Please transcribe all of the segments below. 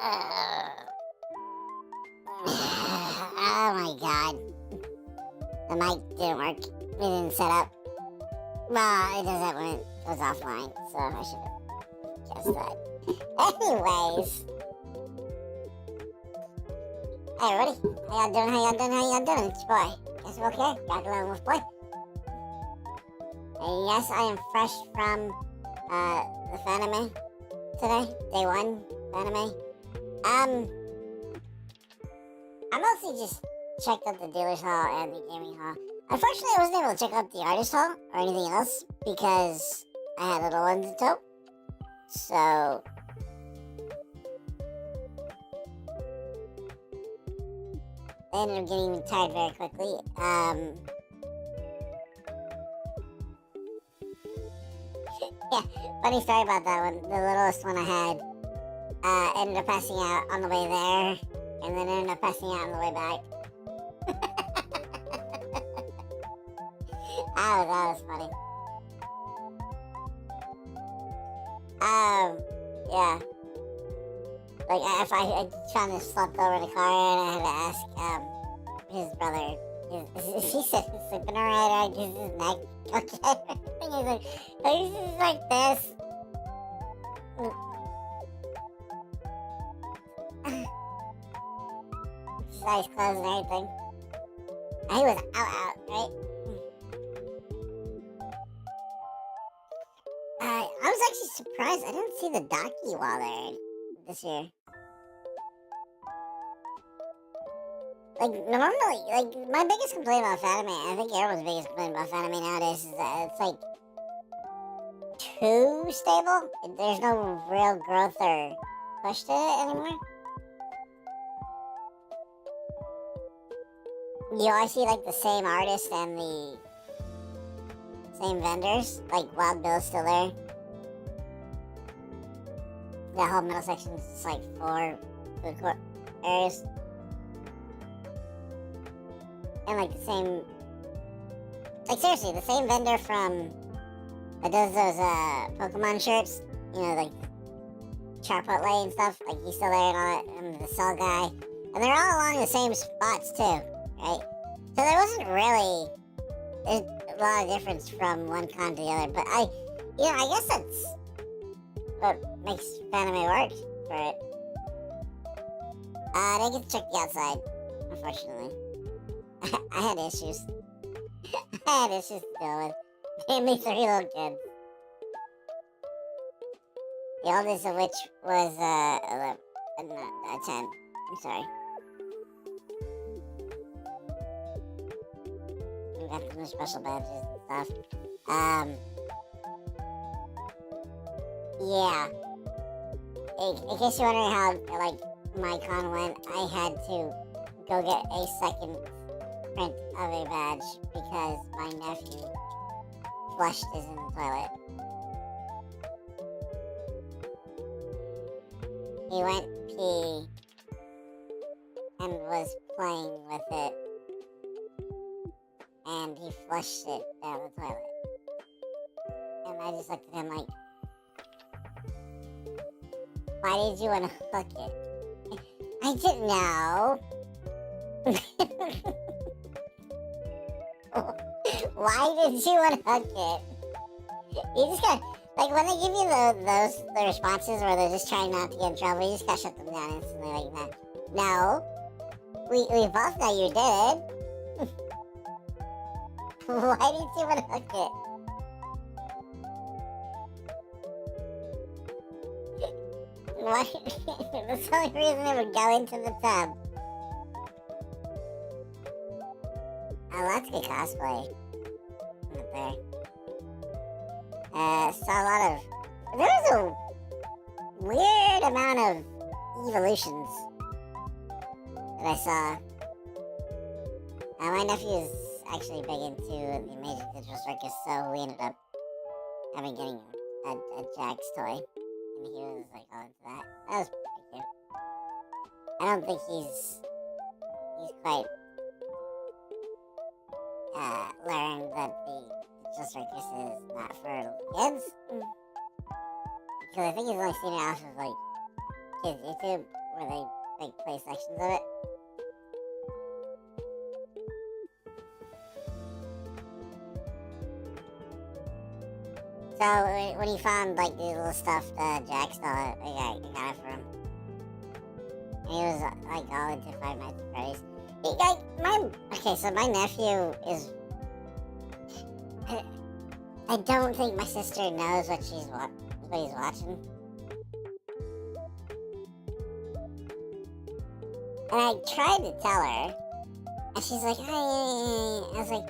Oh my god. The mic didn't work. It didn't set up. Well, it does that when it goes offline, so I should have guessed that. Anyways. Hey everybody, how y'all doing? It's your boy. Guess we're okay? Got the little wolf boy. And yes, I am fresh from the Fanime today. Day 1 Fanime. I mostly just checked out the dealer's hall and the gaming hall. Unfortunately, I wasn't able to check out the artist hall or anything else because I had little ones to tow. So I ended up getting tired very quickly. Yeah, funny story about that one. The littlest one I had ended up passing out on the way there, and then ended up passing out on the way back. That was funny. Yeah. Like, I found him slumped over in the car, and I had to ask, his brother, he said he's sleeping alright, is his neck okay? And he's like, he's like this. His eyes closed and everything. And he was out, right? I was actually surprised. I didn't see the Docky while there this year. Like, normally, like, my biggest complaint about Fanime, I think everyone's biggest complaint about Fanime nowadays is that it's, like, too stable. There's no real growth or push to it anymore. You always see, like, the same artist and the same vendors. Like, Wild Bill's still there. The whole middle section is just, like, 4 food court areas. And, like, the same... Like, seriously, the same vendor from... that does those, Pokemon shirts. You know, like, Chipotle and stuff. Like, he's still there and all that. And the Cell guy. And they're all along the same spots, too. Right? So there wasn't really... There's a lot of difference from one con to the other. But I guess that's... what makes Fanime work for it. I didn't get to check the outside, unfortunately. I had issues. I had issues to deal with. Mainly 3 little kids. The oldest of which was 10. I'm sorry. We got some special badges and stuff. Yeah. In case you're wondering how, like, my con went, I had to go get a second print of a badge because my nephew flushed his in the toilet. He went pee and was playing with it, and he flushed it down the toilet. And I just looked at him like, why did you want to hook it? I didn't know. Why did you want to hook it? You just got, like, when they give you the responses where they're just trying not to get in trouble, you just gotta shut them down instantly like that. No. We both know you did. Why did you want to hook it? Why? That's the only reason it would go into the tub. Oh, that's good cosplay. Right there. Saw a lot of... There was a weird amount of evolutions that I saw. My nephew is actually big into the Amazing Digital Circus, so we ended up getting a Jack's toy. And he was, like, all into that. That was pretty cute. I don't think he's quite learned that the digital circus is not for kids. Because I think he's only seen it off of, like, kids' YouTube, where they like play sections of it. So when he found like these little stuffed jacks, I got it for him. And he was like all into Five Nights at Freddy's. Okay, so my nephew is. I don't think my sister knows what he's watching. And I tried to tell her, and she's like, "Hey," I was like,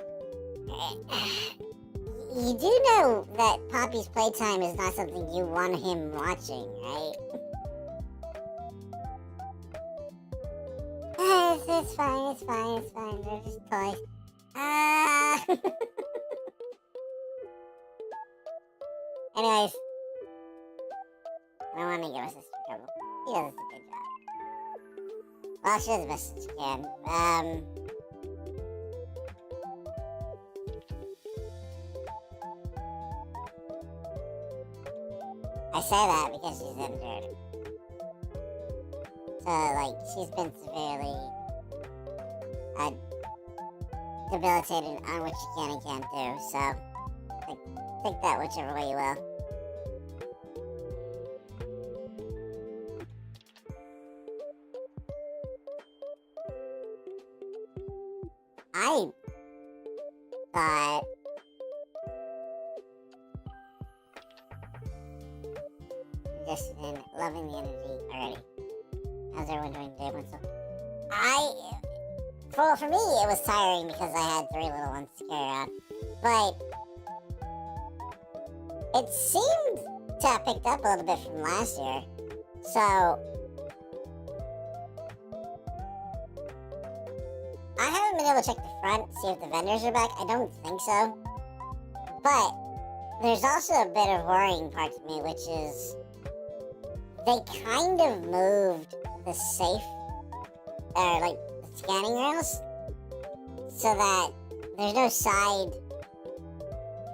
"You do know that Poppy's playtime is not something you want him watching, right?" It's fine. They're just toys. Anyways, I don't want to get my sister in trouble. She does a good job. Well, she does the best she can. I say that because she's injured. So, like, she's been severely debilitated on what she can and can't do. So, like, take that whichever way you will. I thought just loving the energy already. How's everyone doing today? For me, it was tiring because I had 3 little ones to carry on. But it seemed to have picked up a little bit from last year. So I haven't been able to check the front, see if the vendors are back. I don't think so. But there's also a bit of worrying part to me, which is they kind of moved the safe, or like the scanning rails, so that there's no side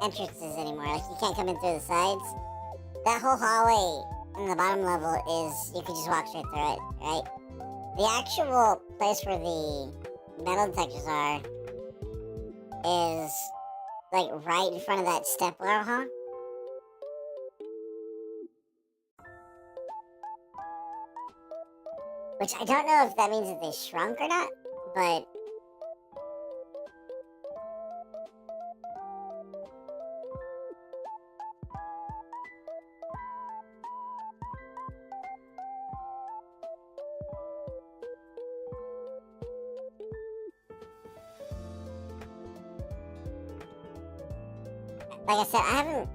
entrances anymore. Like you can't come in through the sides. That whole hallway in the bottom level is, you can just walk straight through it, right? The actual place where the metal detectors are is like right in front of that step ladder hall. Which I don't know if that means that they shrunk or not, but like I said, I haven't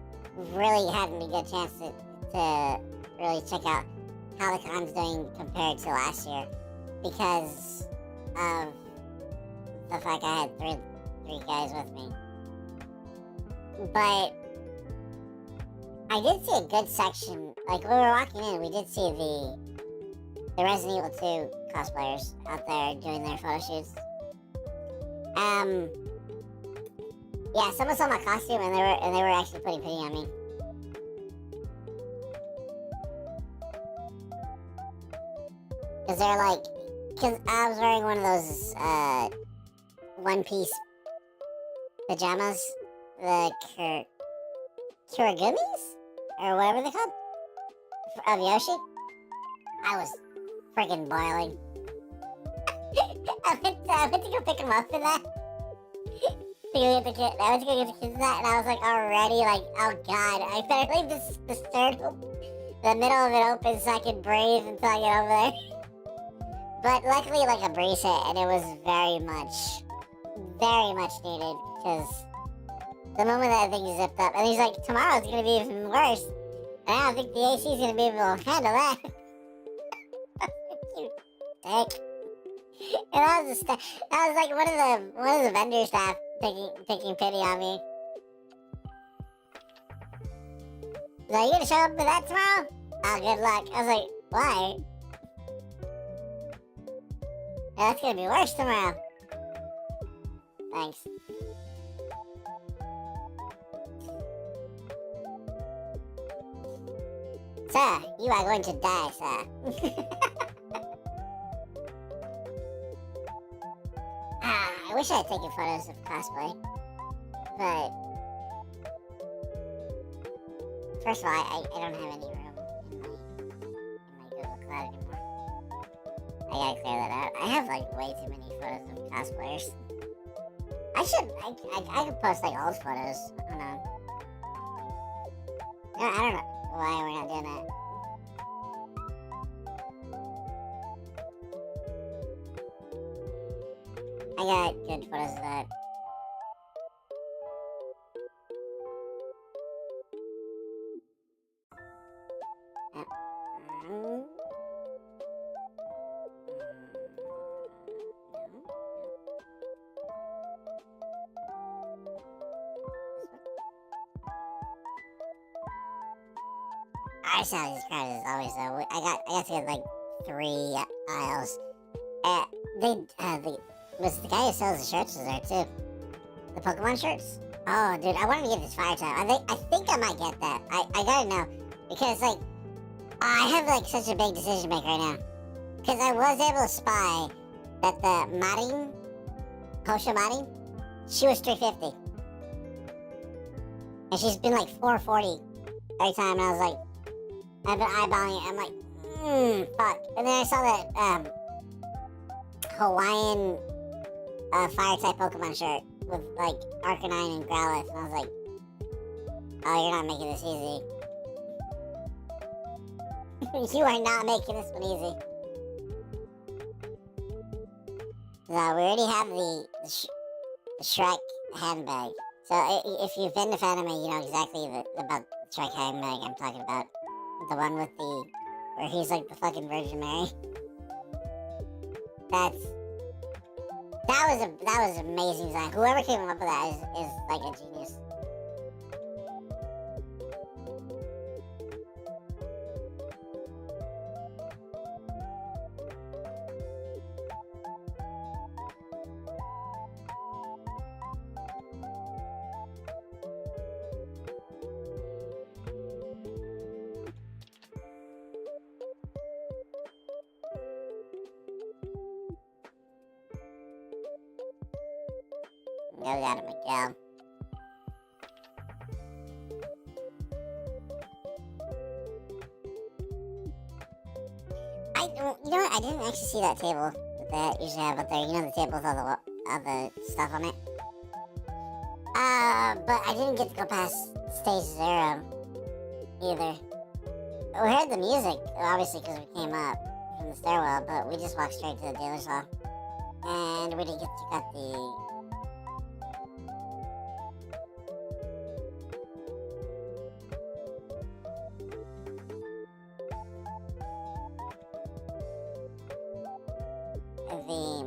really had a good chance to really check out how the con's doing compared to last year because of the fact I had three guys with me. But I did see a good section. Like when we were walking in, we did see the Resident Evil 2 cosplayers out there doing their photo shoots. Yeah, someone saw my costume and they were actually putting pity on me. Cause they're like, cause I was wearing one of those one-piece pajamas, the Kurigumis or whatever they're called, of Yoshi. I was freaking boiling. I went to go pick him up for that. I went to go get the kids in that, and I was like already like, oh god, I better leave the middle of it open so I can breathe until I get over there. But luckily, like a breeze hit, and it was very much needed, because the moment that thing zipped up, and he's like, tomorrow's gonna be even worse, and I don't think the AC's gonna be able to handle that. You dick. And that was like one of the vendor staff taking pity on me. He's like, you gonna show up for that tomorrow? Oh, good luck. I was like, why? Yeah, that's gonna be worse tomorrow. Thanks. Sir, you are going to die, sir. wish I had taken photos of cosplay, but first of all, I don't have any room in my Google Cloud anymore. I gotta clear that out. I have like way too many photos of cosplayers. I could post like old photos. I don't know. I don't know why we're not doing that. I got good photos of that. I saw these crowds as always though. I got to get like 3 aisles. Was the guy who sells the shirts was there too? The Pokemon shirts? Oh, dude, I wanted to get this fire type. I think I might get that. I gotta know because like I have like such a big decision to make right now. Because I was able to spy that the Marin, Kosha Marin, she was 350, and she's been like 440 every time. And I was like, I've been eyeballing it. I'm like, fuck. And then I saw that Hawaiian fire type Pokemon shirt with like Arcanine and Growlithe, and I was like, oh, you're not making this easy. You are not making this one easy. So we already have the Shrek handbag. So if you've been to Fanime, you know exactly about the Shrek handbag I'm talking about. The one with where he's like the fucking Virgin Mary. That was amazing design. Whoever came up with that is like a genius. Go down to Miguel. You know what? I didn't actually see that table that they usually have up there. You know the table with all the stuff on it. But I didn't get to go past stage 0 either. We heard the music, obviously, because we came up from the stairwell, but we just walked straight to the dealer's hall. And we didn't get to cut the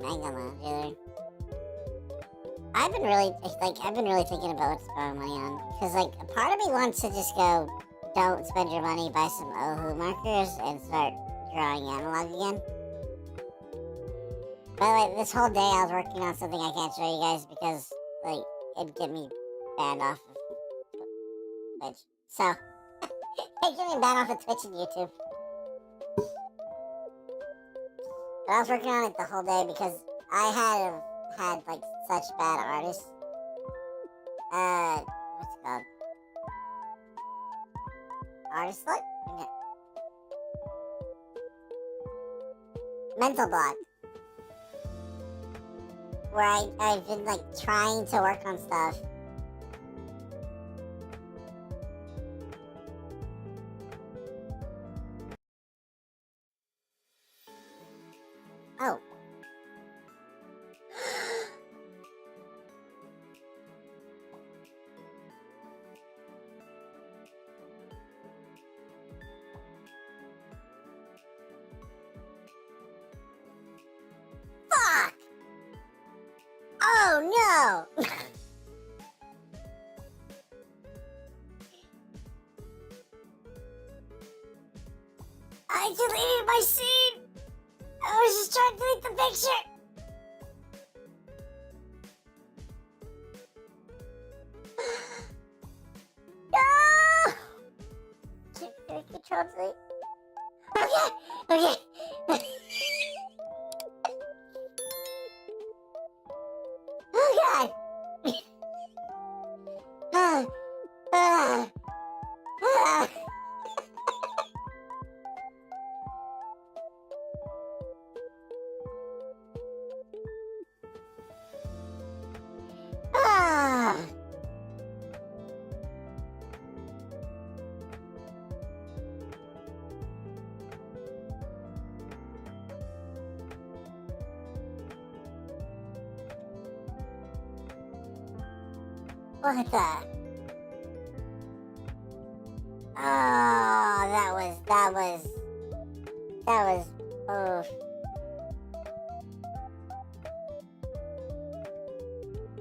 Manga Lounge either. I've been really thinking about what to spend my money on, because like a part of me wants to just go, don't spend your money, buy some Ohu markers and start drawing analog again. But like this whole day I was working on something I can't show you guys because like it'd get me banned off of Twitch. So it'd get me banned off of Twitch and YouTube. But I was working on it the whole day because I had like such bad artists. What's it called? Artist luck? Mental block. Where I've been like trying to work on stuff. Oh. Fuck! Oh no! I deleted my scene! I was just trying to delete the picture! No! Can I control delete? Okay! Ah. Ah. Ah. What the? Oh, oh.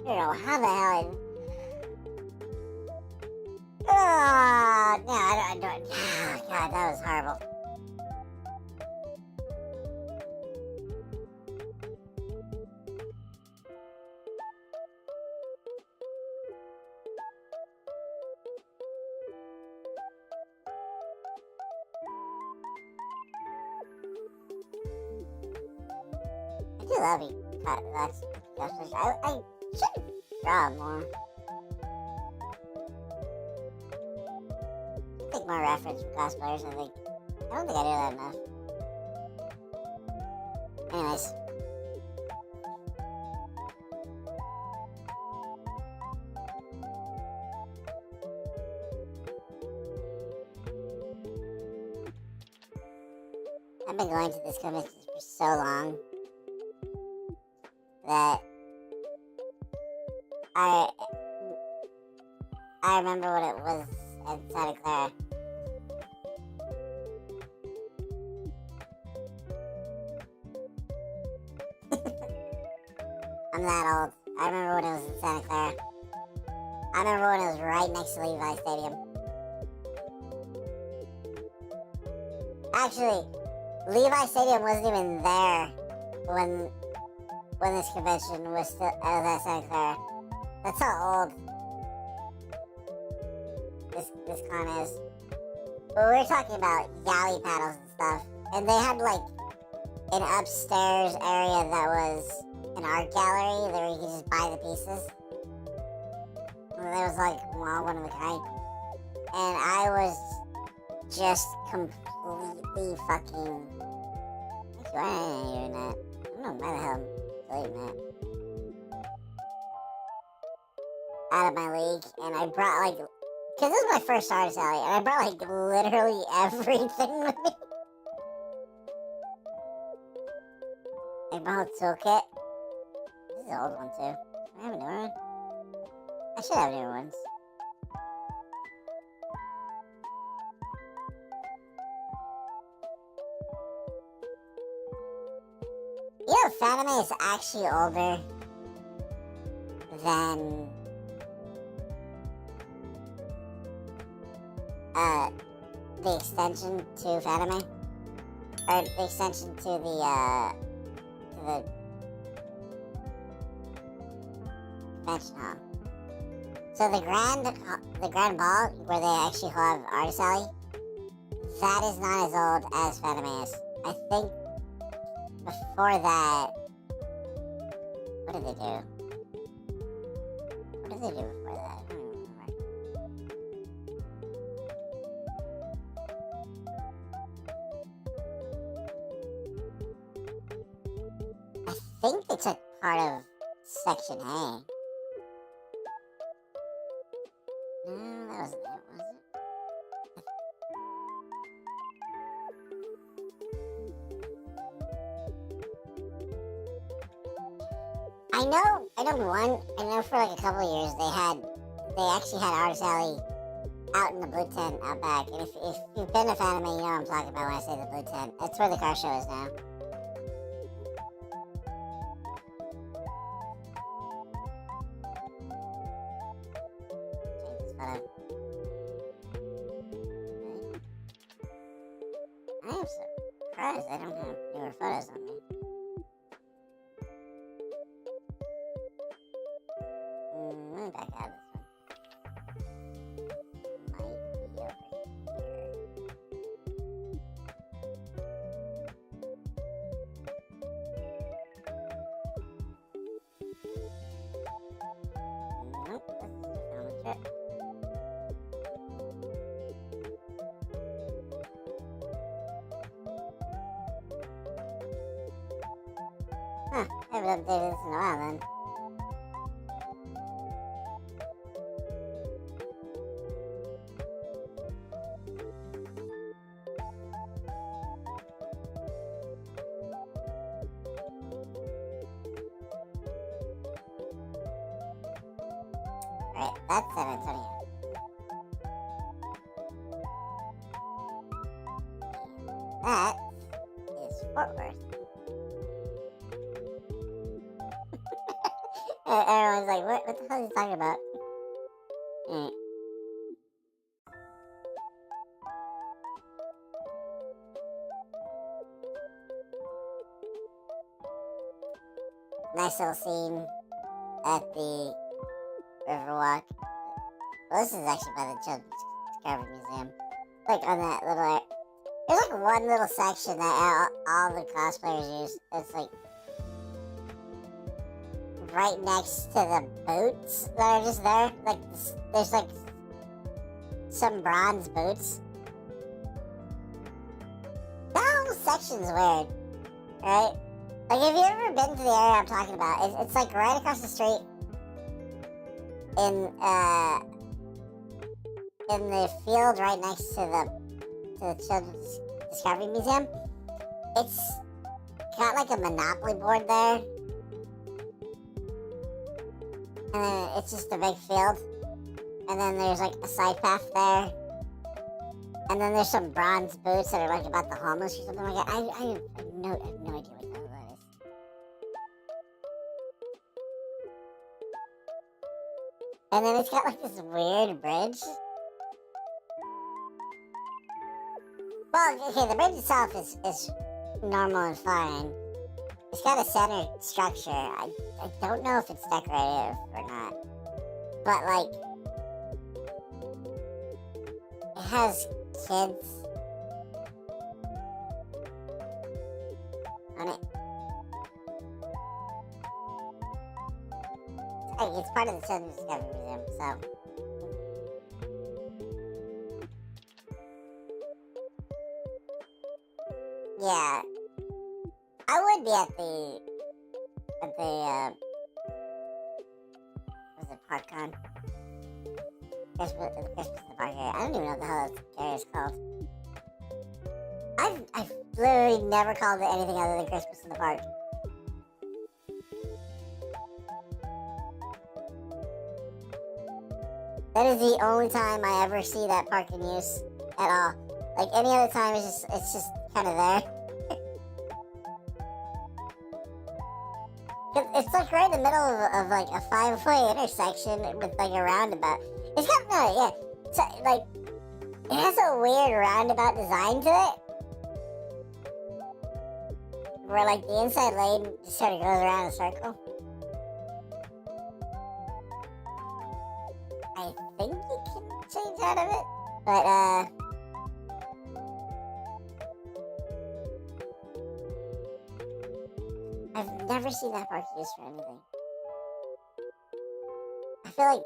I don't know how the hell oh, no, I don't, oh, God, that was horrible. I do love you. That's I should draw more. I think more reference from cosplayers. I don't think I do that enough. Anyways. I've been going to this convention for so long that I remember what it was at Santa Clara. I'm that old. I remember when it was in Santa Clara. I remember when it was right next to Levi's Stadium. Actually, Levi's Stadium wasn't even there when this convention was still at Santa Clara. That's how old this con is. But we were talking about galley paddles and stuff, and they had like an upstairs area that was an art gallery where you could just buy the pieces. And there was like one of a kind, and I was just completely fucking. Why am I doing that? I don't know why the hell I'm doing that. Out of my league, and I brought like, cause this is my first artist alley, and I brought like literally everything with me. Like my whole toolkit. This is an old one too. Do I have a newer one? I should have newer ones. You know, Fanime is actually older than the extension to Fanime, or the extension to the convention hall. So the grand ball where they actually have Artist Alley, that is not as old as Fanime is. I think before that, what did they do? What did they do before that? I don't even remember. I think they took part of Section A. No, that wasn't it, was it? I know for like a couple of years they actually had Artist Alley out in the blue tent out back. And if you've been a fan of me, you know what I'm talking about when I say the blue tent. That's where the car show is now. Change this photo. I am surprised I don't have newer photos on me. Let me back out of this one. Might be over here. Nope, this is a film trip. haven't updated this in a while then. Right, that's San Antonio. That is Fort Worth. Everyone's like, what the hell is he talking about? Mm. Nice little scene at the Riverwalk. Well, this is actually by the Children's Discovery Museum. Like on that little area. There's like one little section that all the cosplayers use. It's like right next to the boots that are just there. Like there's like some bronze boots. That whole section's weird, right? Like, have you ever been to the area I'm talking about? It's like right across the street in the field right next to the Children's Discovery Museum. It's got like a Monopoly board there. And then it's just a big field. And then there's like a side path there. And then there's some bronze boots that are like about the homeless or something like that. I have no idea what the hell that is. And then it's got like this weird bridge. Well, okay, the bridge itself is normal and fine. It's got a center structure. I don't know if it's decorative or not. But, like, it has kids on it. It's part of the Children's Discovery Museum, so... Yeah, I would be at the what's it, ParkCon? Christmas in the park area. I don't even know what the hell that area is called. I've literally never called it anything other than Christmas in the park. That is the only time I ever see that park in use at all. Like any other time, it's just kind of there. It's like right in the middle of like a 5-way intersection with like a roundabout. It's got so, like it has a weird roundabout design to it, where like the inside lane just sort of goes around in a circle. I think you can change out of it, but I've never seen that park used for anything. I feel like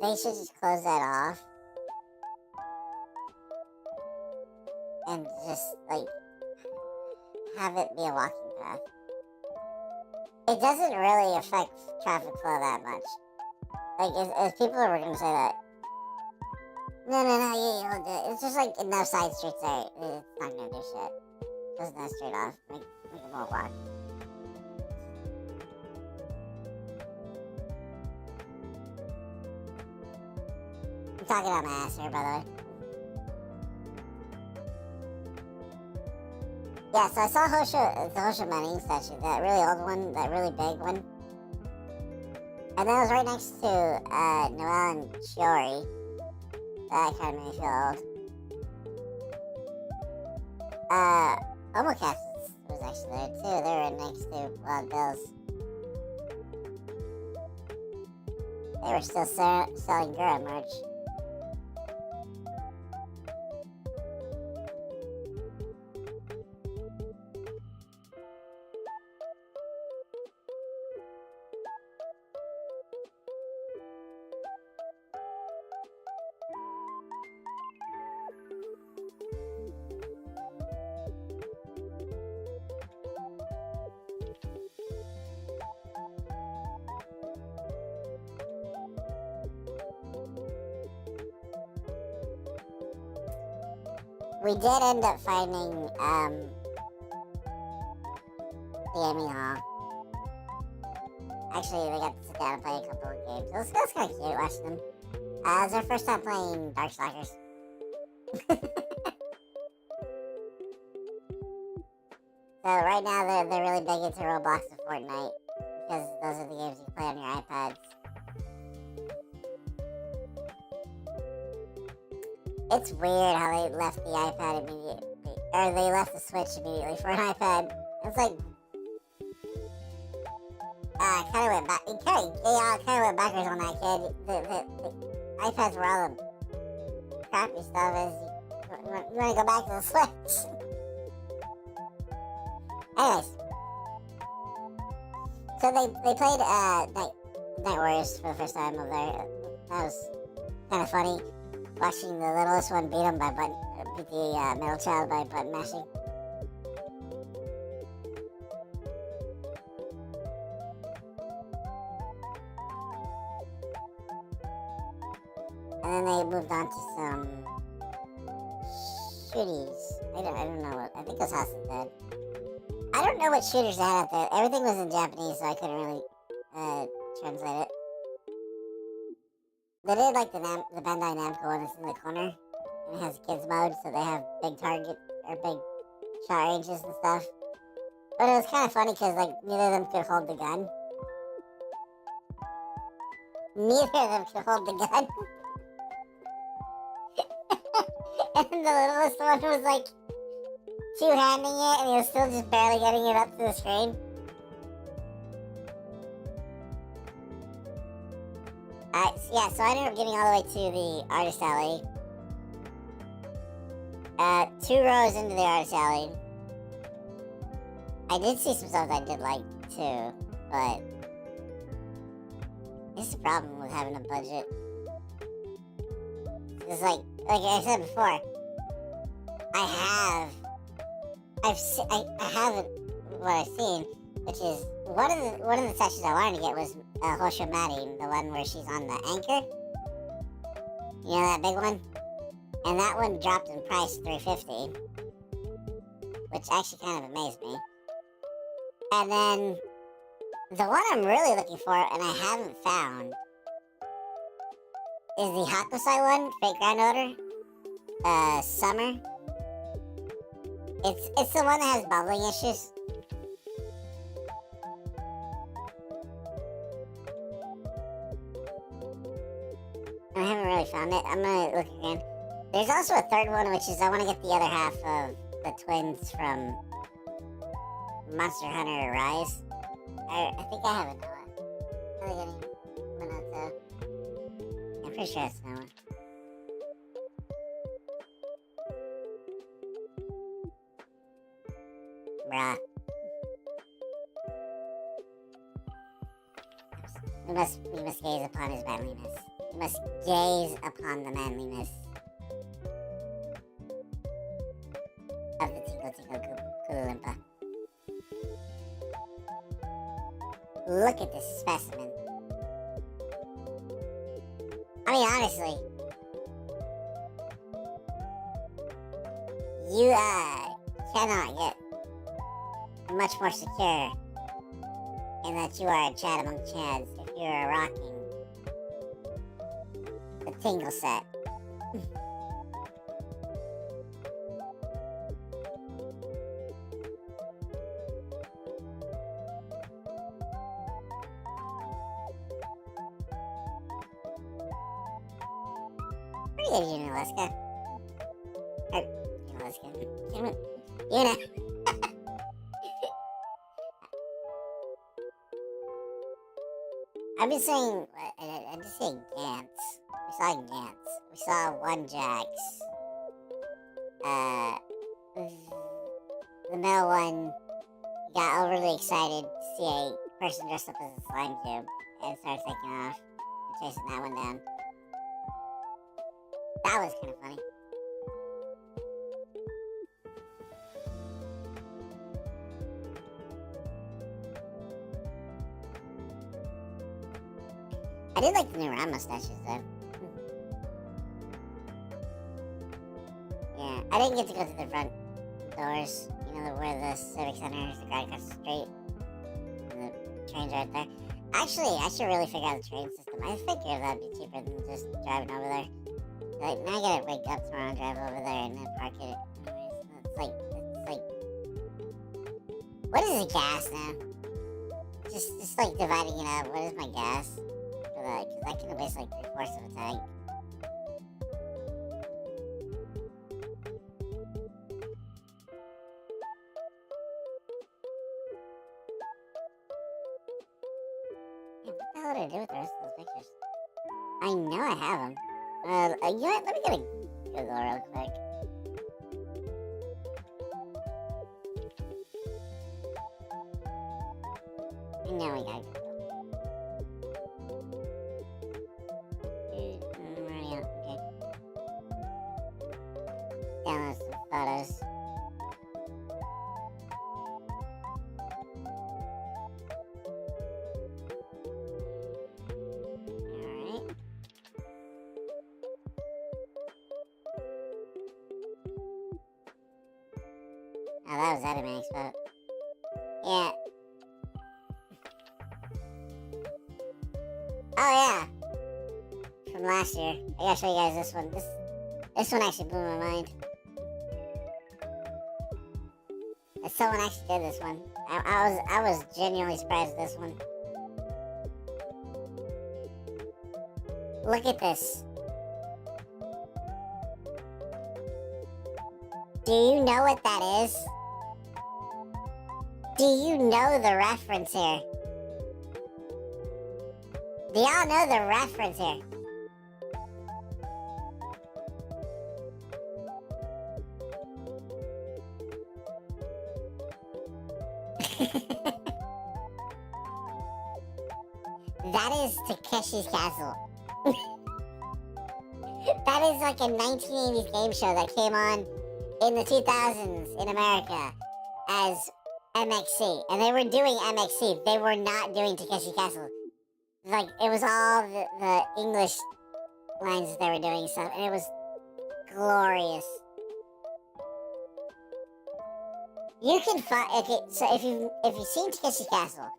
they should just close that off and just like have it be a walking path. It doesn't really affect traffic flow that much. Like if people are gonna say that, no, you'll do it. It's just like enough side streets there. It's not gonna do shit. Close that straight off. Make it more walk. I'm talking about my ass here, by the way. Yeah, so I saw the Hosho Manning statue, that really old one, that really big one. And then it was right next to Noelle and Chiori. That kind of made me feel old. Omocast was actually there too. They were next to Wild Bills. They were still selling Gura merch. we did end up finding the gaming hall. Actually, we got to sit down and play a couple of games. It was kind of cute watching them. It was our first time playing Darkstalkers. So right now they're really big into Roblox and Fortnite because those are the games you play on your iPads. It's weird how they left the iPad immediately, or they left the Switch immediately for an iPad. It's like, I kind of went back. I kind of went backwards on that, kid. The iPads were all the crappy stuff. You want to go back to the Switch? Anyways, so they played Night Warriors for the first time over there. That was kind of funny, watching the littlest one beat the middle child by button mashing. And then they moved on to some shooties. I don't know what. I think it was House of the Dead. I don't know what shooters they had out there. Everything was in Japanese, so I couldn't really translate it. They did like the Bandai Namco one that's in the corner, and it has kids mode, so they have big target or big shot ranges and stuff. But it was kind of funny because like neither of them could hold the gun. Neither of them could hold the gun. And the littlest one was like two-handing it, and he was still just barely getting it up to the screen. Yeah, so I ended up getting all the way to the artist alley. 2 rows into the artist alley. I did see some stuff I did like, too, but this is the problem with having a budget. It's like I said before, I haven't what I've seen, which is one of the sessions I wanted to get was Hosho Maddie, the one where she's on the anchor. You know, that big one? And that one dropped in price $350, which actually kind of amazed me. And then the one I'm really looking for and I haven't found is the Hakusai one, Fake Ground Odor, Summer. It's the one that has bubbling issues. I haven't really found it. I'm gonna look again. There's also a third one, which is I want to get the other half of the twins from Monster Hunter Rise. I think I have it, Noah. I think I need Minato. I'm pretty sure it's Noah. Bruh. We must gaze upon his manliness. We must gaze upon the manliness of the Tinkle Tinkle Koolimpa. Look at this specimen. I mean, honestly, you cannot get much more secure in that you are a Chad among Chads if you're rocking the Tingle set. Pretty good, Unalaska. Or, Unalaska. Una. I'm just saying, I'm just saying Gantz. We saw Gantz. We saw one Jax. The middle one got overly excited to see a person dressed up as a slime cube and started taking off and chasing that one down. That was kind of funny. I did like the new round mustaches, though. Yeah, I didn't get to go to the front doors. You know, where the Civic Center is, the guy across the street. And the train's right there. Actually, I should really figure out the train system. I figured that'd be cheaper than just driving over there. Like, now I gotta wake up tomorrow and drive over there and then park it. Anyways, it's like... What is the gas now? Just like dividing it up. What is my gas? For that? Because I can waste like 3/4 of a tank. Yeah, what the hell did I do with the rest of those pictures? I know I have them. You know what? Let me get a Google real quick. I know we got Google. Already out. Okay. Download some photos. Alright. Oh, that was Animax, but yeah. Oh yeah, from last year. I gotta show you guys this one. This one actually blew my mind. Someone actually did this one. I was genuinely surprised at this one. Look at this. Do you know what that is? Do you know the reference here? Do y'all know the reference here? That is Takeshi's Castle. That is like a 1980s game show that came on in the 2000s in America as MXC. And they were doing MXC. They were not doing Takeshi Castle. Like, it was all the English lines that they were doing and stuff. And it was glorious. You can find... Okay, so if you've seen Takeshi Castle,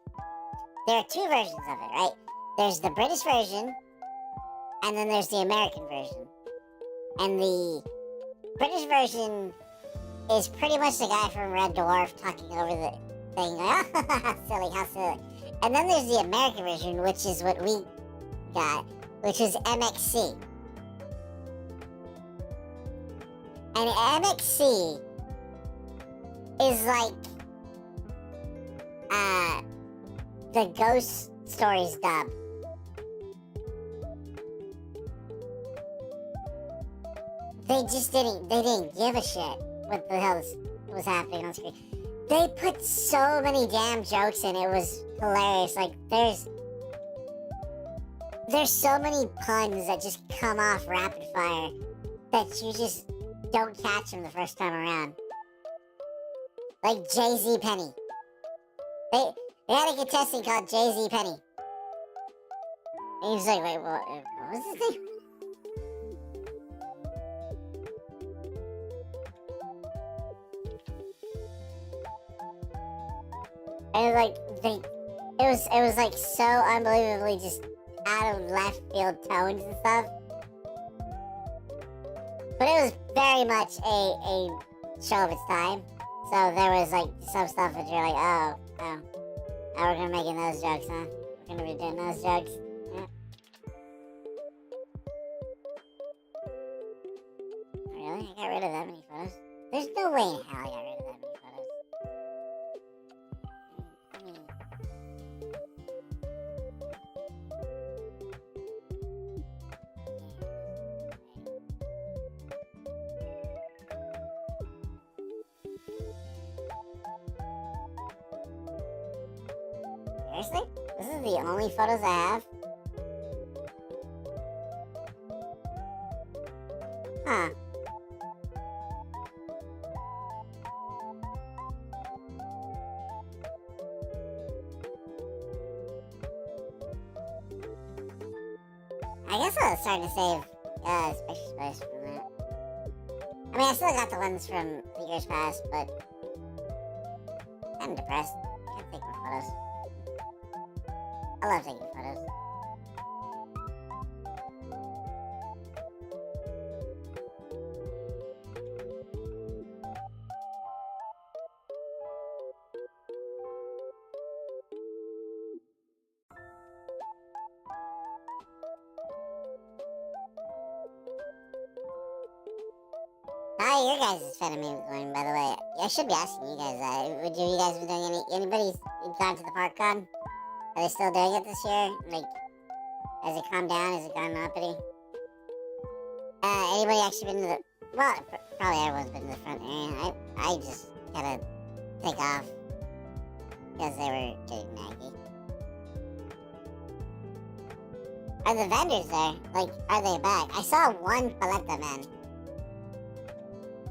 there are two versions of it, right? There's the British version, and then there's the American version. And the British version is pretty much the guy from Red Dwarf talking over the thing. Like, oh, how silly, how silly. And then there's the American version, which is what we got, which is MXC. And MXC is like the Ghost Stories dub. They didn't give a shit what the hell was happening on screen. They put so many damn jokes in, it was hilarious. Like, there's so many puns that just come off rapid fire that you just don't catch them the first time around. Like Jay-Z Penny. They had a contestant called Jay-Z Penny. And he was like, wait, what was his name? And like it was like so unbelievably just out of left field tones and stuff. But it was very much a show of its time. So there was like some stuff that you're like, oh, we're gonna be making those jokes, huh? We're gonna be doing those jokes. Yeah. Really? I got rid of that many photos? There's no way in hell I got rid of that many photos. I mean... Seriously? This is the only photos I have? Huh. I guess I was starting to save special space from that. I mean, I still got the ones from the years past, but I'm depressed. I can't take more photos. I love taking photos. How are your guys' Fanime going, by the way? I should be asking you guys that. Would you guys been doing anybody gone to the park con? Are they still doing it this year? Like, has it calmed down? Has it gone uppity? Anybody actually been to the... Well, probably everyone's been to the front area. I just had to take off because they were getting naggy. Are the vendors there? Like, are they back? I saw one paleta man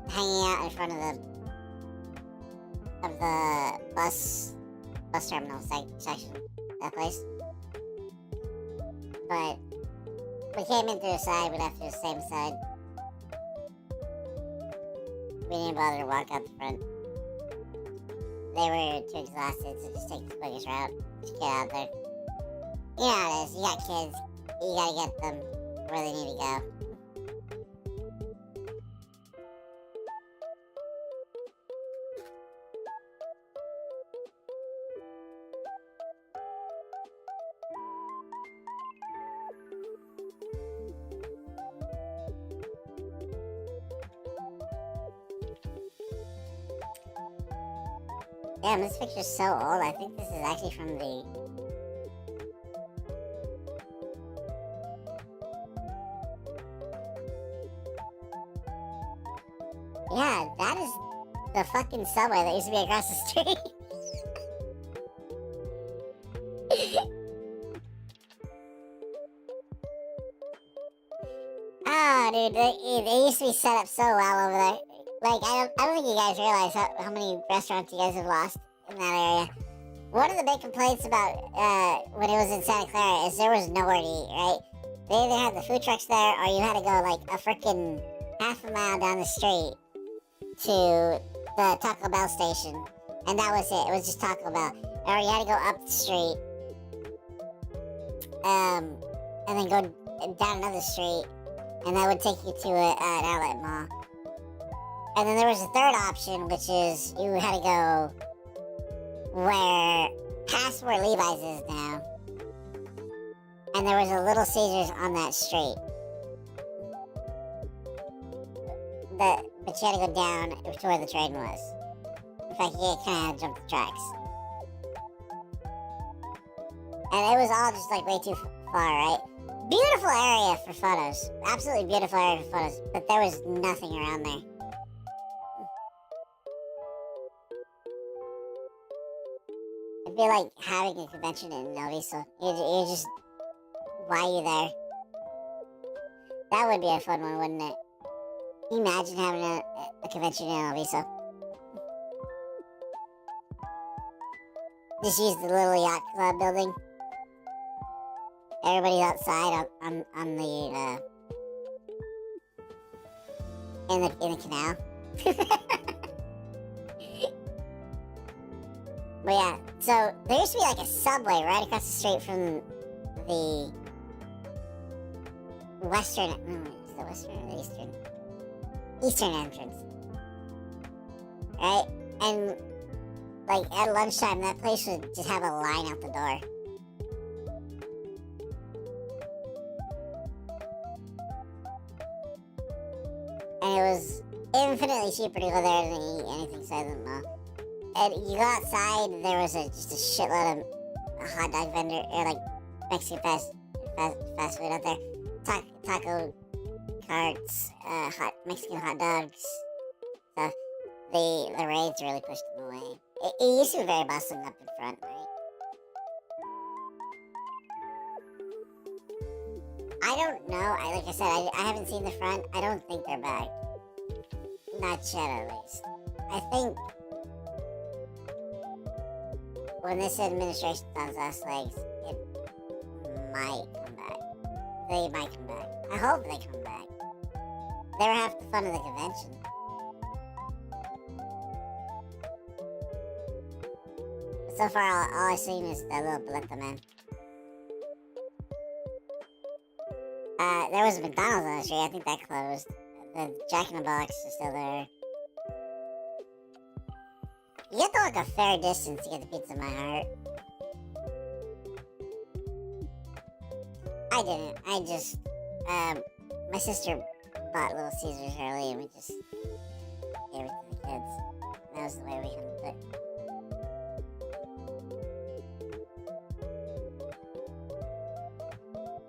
hanging out in front of the bus terminal section, that place. But we came in through the side, we left through the same side. We didn't bother to walk out the front. They were too exhausted to just take the quickest route. Just get out there. You know how it is, you got kids, you gotta get them where they need to go. Damn, this picture's so old. I think this is actually from the... Yeah, that is the fucking subway that used to be across the street. Oh, dude, they used to be set up so well over there. Like, I don't think you guys realize how many restaurants you guys have lost in that area. One of the big complaints about when it was in Santa Clara is there was nowhere to eat, right? They either had the food trucks there or you had to go like a freaking half a mile down the street to the Taco Bell station. And that was it. It was just Taco Bell. Or you had to go up the street. And then go down another street. And that would take you to an outlet mall. And then there was a third option, which is you had to go past where Levi's is now. And there was a Little Caesars on that street. But you had to go down to where the train was. In fact, you kind of had to jump the tracks. And it was all just like way too far, right? Beautiful area for photos. Absolutely beautiful area for photos. But there was nothing around there. It'd be like having a convention in Elviso. You're just... Why are you there? That would be a fun one, wouldn't it? Can you imagine having a convention in Elviso? Just use the little yacht club building. Everybody's outside on the in the canal. But yeah, so there used to be like a subway right across the street from the western, is the western or the eastern? Eastern entrance. Right? And like at lunchtime, that place would just have a line out the door. And it was infinitely cheaper to go there than eat anything inside the mall. And you go outside, there was just a shitload of hot dog vendor, or like Mexican fast food out there. Taco carts, Mexican hot dogs. So the raids really pushed them away. It used to be very bustling up in front, right? I don't know. Like I said, I haven't seen the front. I don't think they're back. Not yet, at least. I think when this administration's on its last legs, it might come back. They might come back. I hope they come back. They were half the fun of the convention. So far, all I've seen is the little Blitha man. There was a McDonald's on the street. I think that closed. The Jack in the Box is still there. You have to walk a fair distance to get the Pizza in my heart. I didn't. I just, my sister bought Little Caesars early and we just gave it to the kids. That was the way we handled it.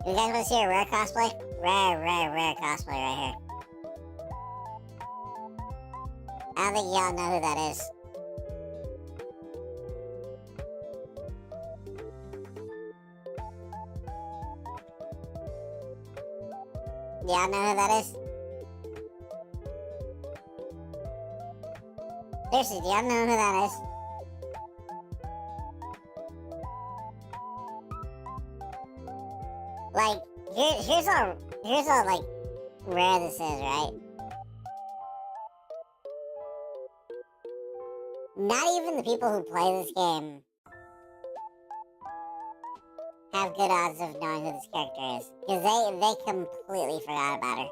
You guys want to see a rare cosplay? Rare cosplay right here. I don't think y'all know who that is. Y'all know who that is? Seriously, do y'all know who that is? Like, here's how like rare this is, right? Not even the people who play this game have good odds of knowing who this character is, because they completely forgot about her.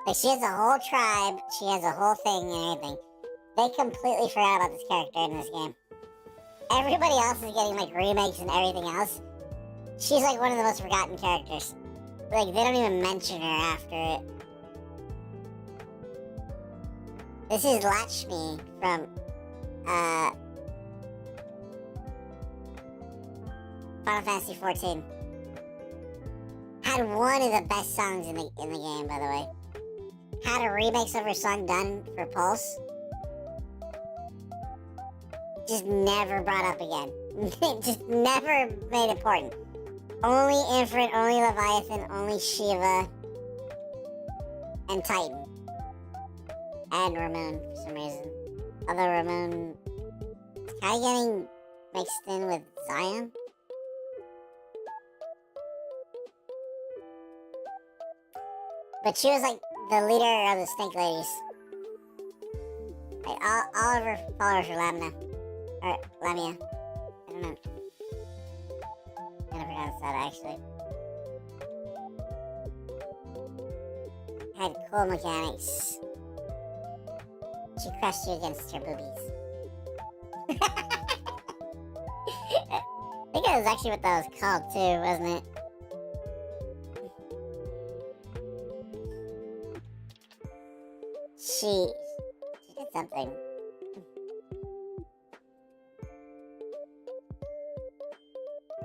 Like, she has a whole tribe, she has a whole thing and everything. They completely forgot about this character in this game. Everybody else is getting, like, remakes and everything else. She's, like, one of the most forgotten characters. Like, they don't even mention her after it. This is Lakshmi from, Final Fantasy 14. Had one of the best songs in the game, by the way. Had a remix of her song done for Pulse. Just never brought up again. Just never made important. Only Infinite, only Leviathan, only Shiva, and Titan. And Ramon, for some reason. Although Ramon is kind of getting mixed in with Zion. But she was like the leader of the Snake Ladies. Like all of her followers were Lamia. Or Lamia. I don't know. I'm gonna pronounce that actually. Had cool mechanics. She crushed you against her boobies. I think that was actually what that was called too, wasn't it? She did something.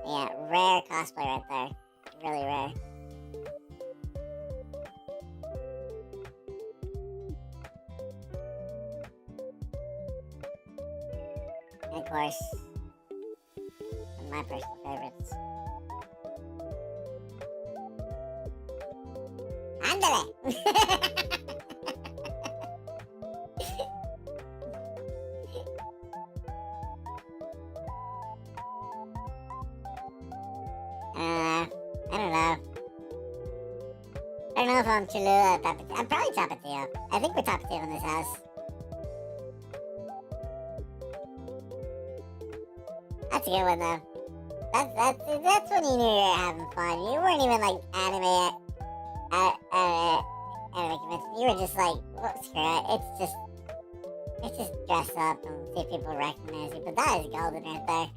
Yeah, rare cosplay right there. Really rare. And of course, one of my personal favorites. Andale! I don't know. I don't know if I'm Cholula or Tapatio. I'm probably Tapatio. I think we're Tapatio in this house. That's a good one though. That's when you knew you were having fun. You weren't even like anime convention. You were just like, well, screw it. It's just dress up and see if people recognize you. But that is golden right there.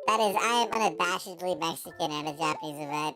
That is, I am unabashedly Mexican at a Japanese event.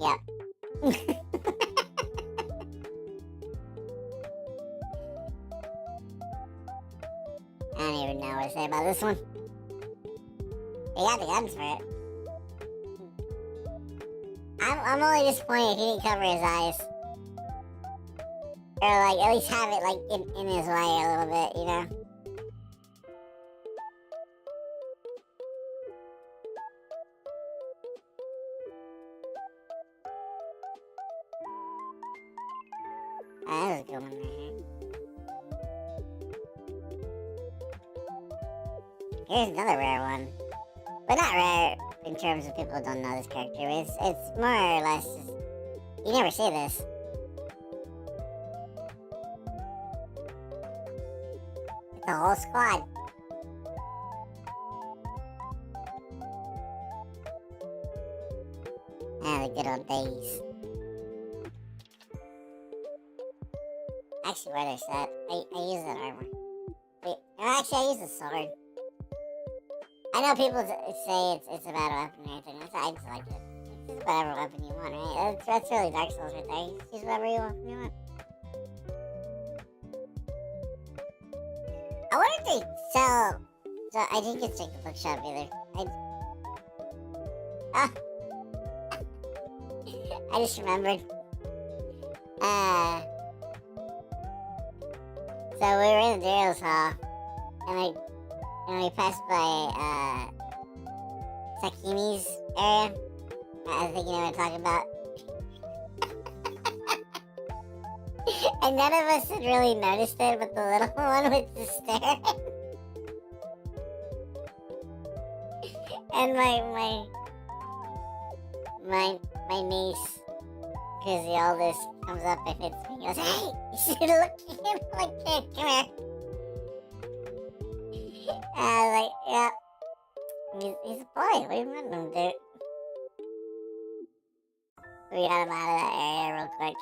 Yep. don't even know what to say about this one. He got the guns for it. I'm only disappointed he didn't cover his eyes. Or, like, at least have it, like, in his way a little bit, you know? Oh, that was a good one right here. Here's another rare one. But not rare in terms of people who don't know this character. It's more or less just, you never see this. It's a whole squad. Ah, the good old days. Actually, where there's that, I use that armor. Wait, no, actually, I use the sword. I know people say it's a bad weapon or anything. I just like it. It's just whatever weapon you want, right? That's really Dark Souls right there. You just use whatever weapon you want. I wonder if they sell. So I didn't get to take the bookshop either. I just remembered. So we were in the Darius Hall, and we passed by Sakimi's area. I think you know what I'm talking about. And none of us had really noticed it, but the little one was just staring. And my niece, because the oldest, comes up and hits me and goes, "Hey, you should look at him." I'm like, "Kid, come here." And I was like, "Yeah, he's a boy. What do you want him to do?" We got him out of that area real quick.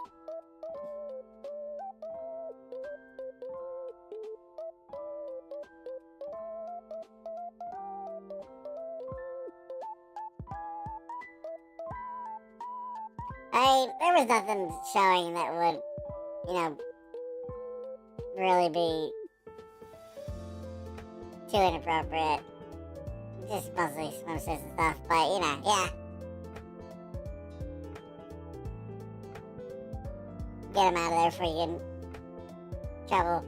There was nothing showing that would, you know, really be too inappropriate. Just mostly swimsuits and stuff, but, you know, yeah. Get him out of there before you get in trouble.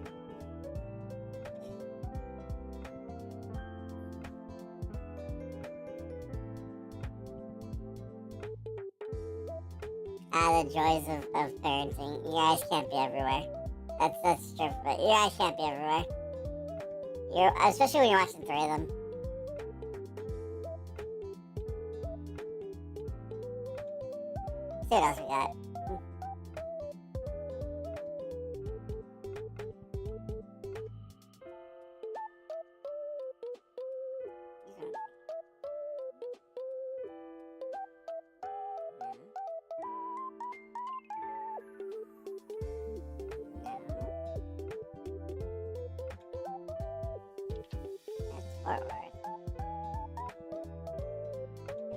The joys of parenting. Your eyes can't be everywhere. That's true, but your eyes can't be everywhere. Especially when you're watching 3 of them. See what else we got. Forward.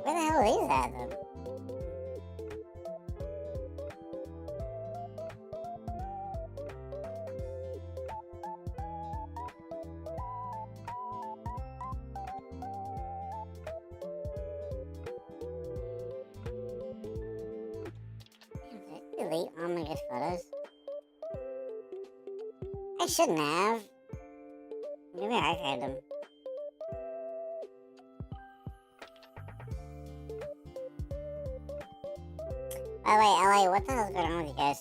Where the hell are these at, then? Delete all my good photos. I shouldn't have. Maybe I archived them. By the way, LA, what the hell's going on with you guys?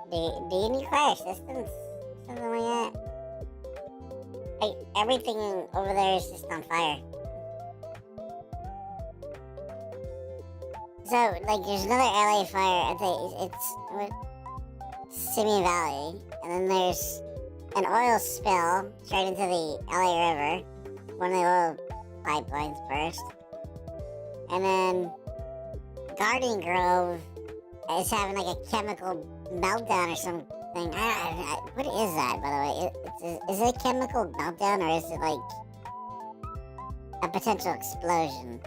Do you need fire assistance? Something like that? Like, everything over there is just on fire. So, like, there's another LA fire. I think it's Simi Valley. And then there's an oil spill straight into the LA River. One of the oil pipelines burst. And then Garden Grove is having like a chemical meltdown or something. What is that, by the way? Is it a chemical meltdown or is it like a potential explosion?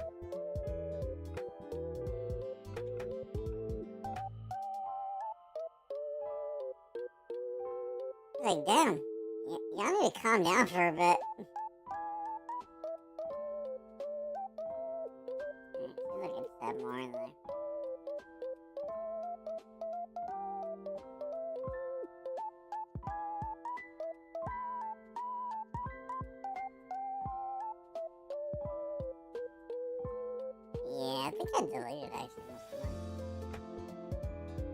Like, damn, y'all need to calm down for a bit. Seems like it's that more in there. Yeah, I think I deleted actually most of mine.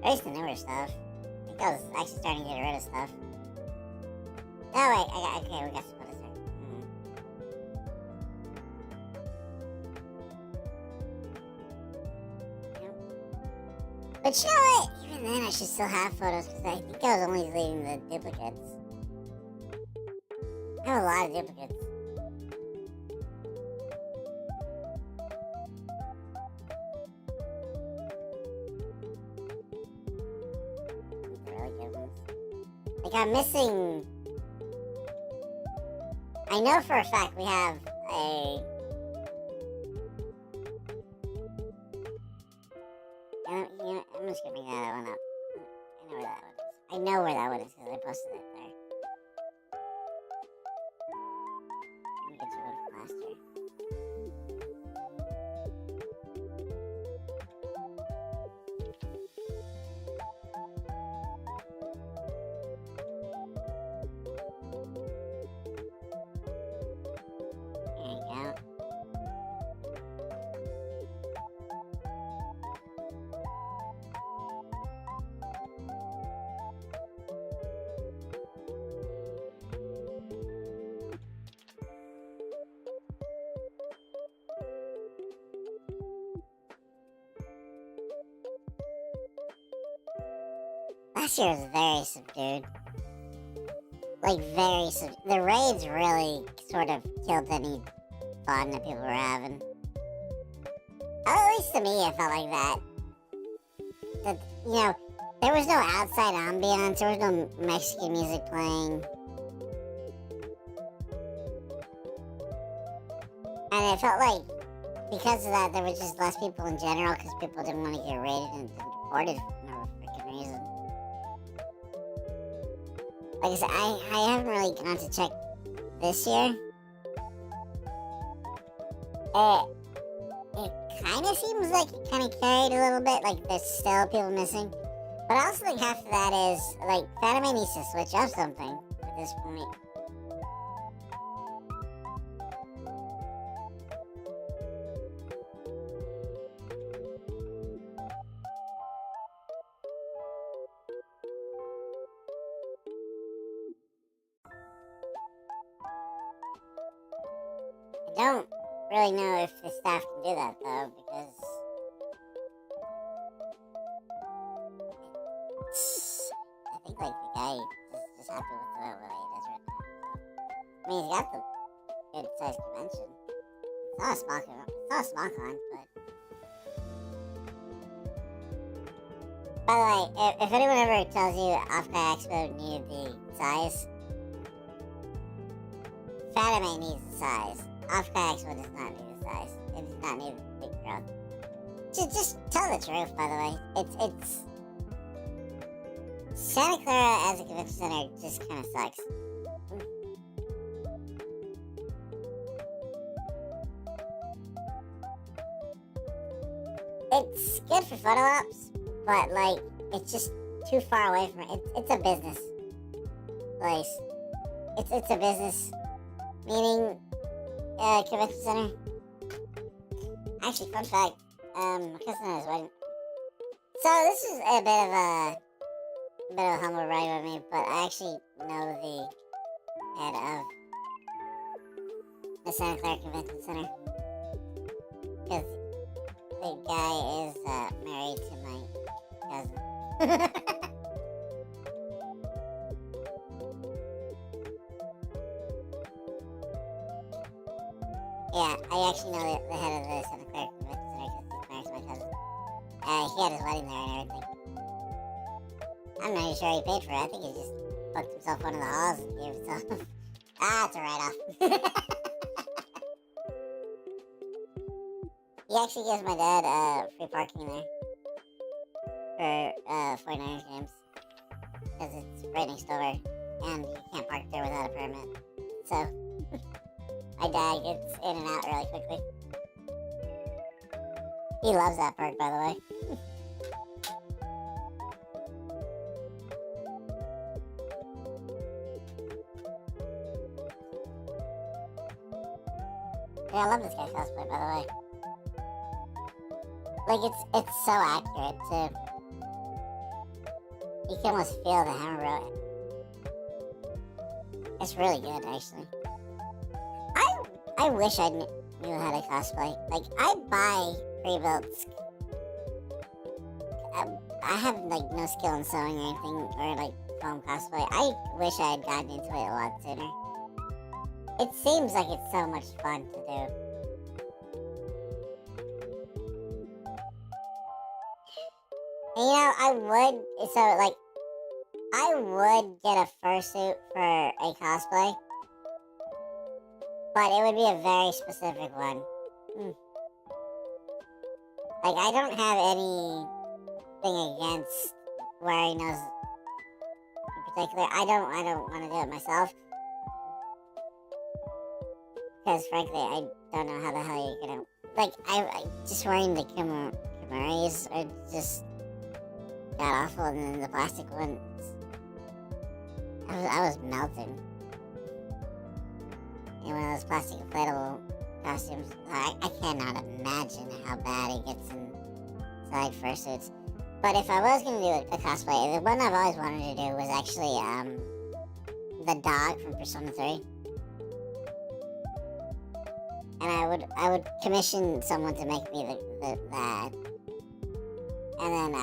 At least the newer stuff. I think I was actually starting to get rid of stuff. Oh wait, okay, we got some others here. Yep. But you know what? Even then I should still have photos because I think I was only deleting the duplicates. I have a lot of duplicates. Like, I'm missing... I know for a fact we have a... I'm just gonna bring that one up. I know where that one is because I posted it there. Let me get you one faster. Last year was very subdued. Like, very subdued. The raids really sort of killed any fun that people were having. At least to me, it felt like that. That, you know, there was no outside ambiance, there was no Mexican music playing. And it felt like, because of that, there was just less people in general, because people didn't want to get raided and deported for no freaking reason. Like I said, I haven't really gone to check this year. It kind of seems like it kind of carried a little bit, like there's still people missing. But I also think half of that is, like, Fanime needs to switch up something at this point. I don't really know if the staff can do that, though, because... I think, like, the guy is just happy with the way it is right now. So. I mean, he's got the good-sized convention. It's not a small con, but... By the way, if anyone ever tells you Off-Guy Expo needed the size, Fanime needs the size. Off-Guy Expo does not need the size. It does not need the big growth. Just tell the truth, by the way. It's... Santa Clara as a convention center just kind of sucks. It's good for photo ops, but, like, it's just too far away from it. It's a business place. It's a business, meaning convention center. Actually, fun fact, my cousin has wedding. So this is a bit of a humble ride with me, but I actually know the head of the Santa Clara Convention Center because the guy is married to my cousin. Yeah, I actually know the head of the Santa Clara Convention Center because he's married to my cousin. He had his wedding there and everything. I'm not even sure he paid for it. I think he just booked himself one of the halls and gave himself. It's a write-off. He actually gives my dad free parking there for 49ers games because it's right next door. and you can't park there without a permit. So, my dad gets in and out really quickly. He loves that park, by the way. Yeah, I love this guy's cosplay, by the way. Like, it's so accurate, too. You can almost feel the hammer. It's really good, actually. I wish I knew how to cosplay. Like, I buy pre-builts. I have, like, no skill in sewing or anything, or, like, foam cosplay. I wish I had gotten into it a lot sooner. It seems like it's so much fun to do. And, you know, I would get a fursuit for a cosplay, but it would be a very specific one. Like, I don't have anything against wearing those in particular. I don't want to do it myself. Because frankly, I don't know how the hell you're gonna... Like, I just wearing the kimaris are just god awful, and then the plastic ones... I was melting. In one of those plastic inflatable costumes. I cannot imagine how bad it gets inside fursuits. But if I was gonna do a cosplay, the one I've always wanted to do was actually, the dog from Persona 3. And I would commission someone to make me that. And then,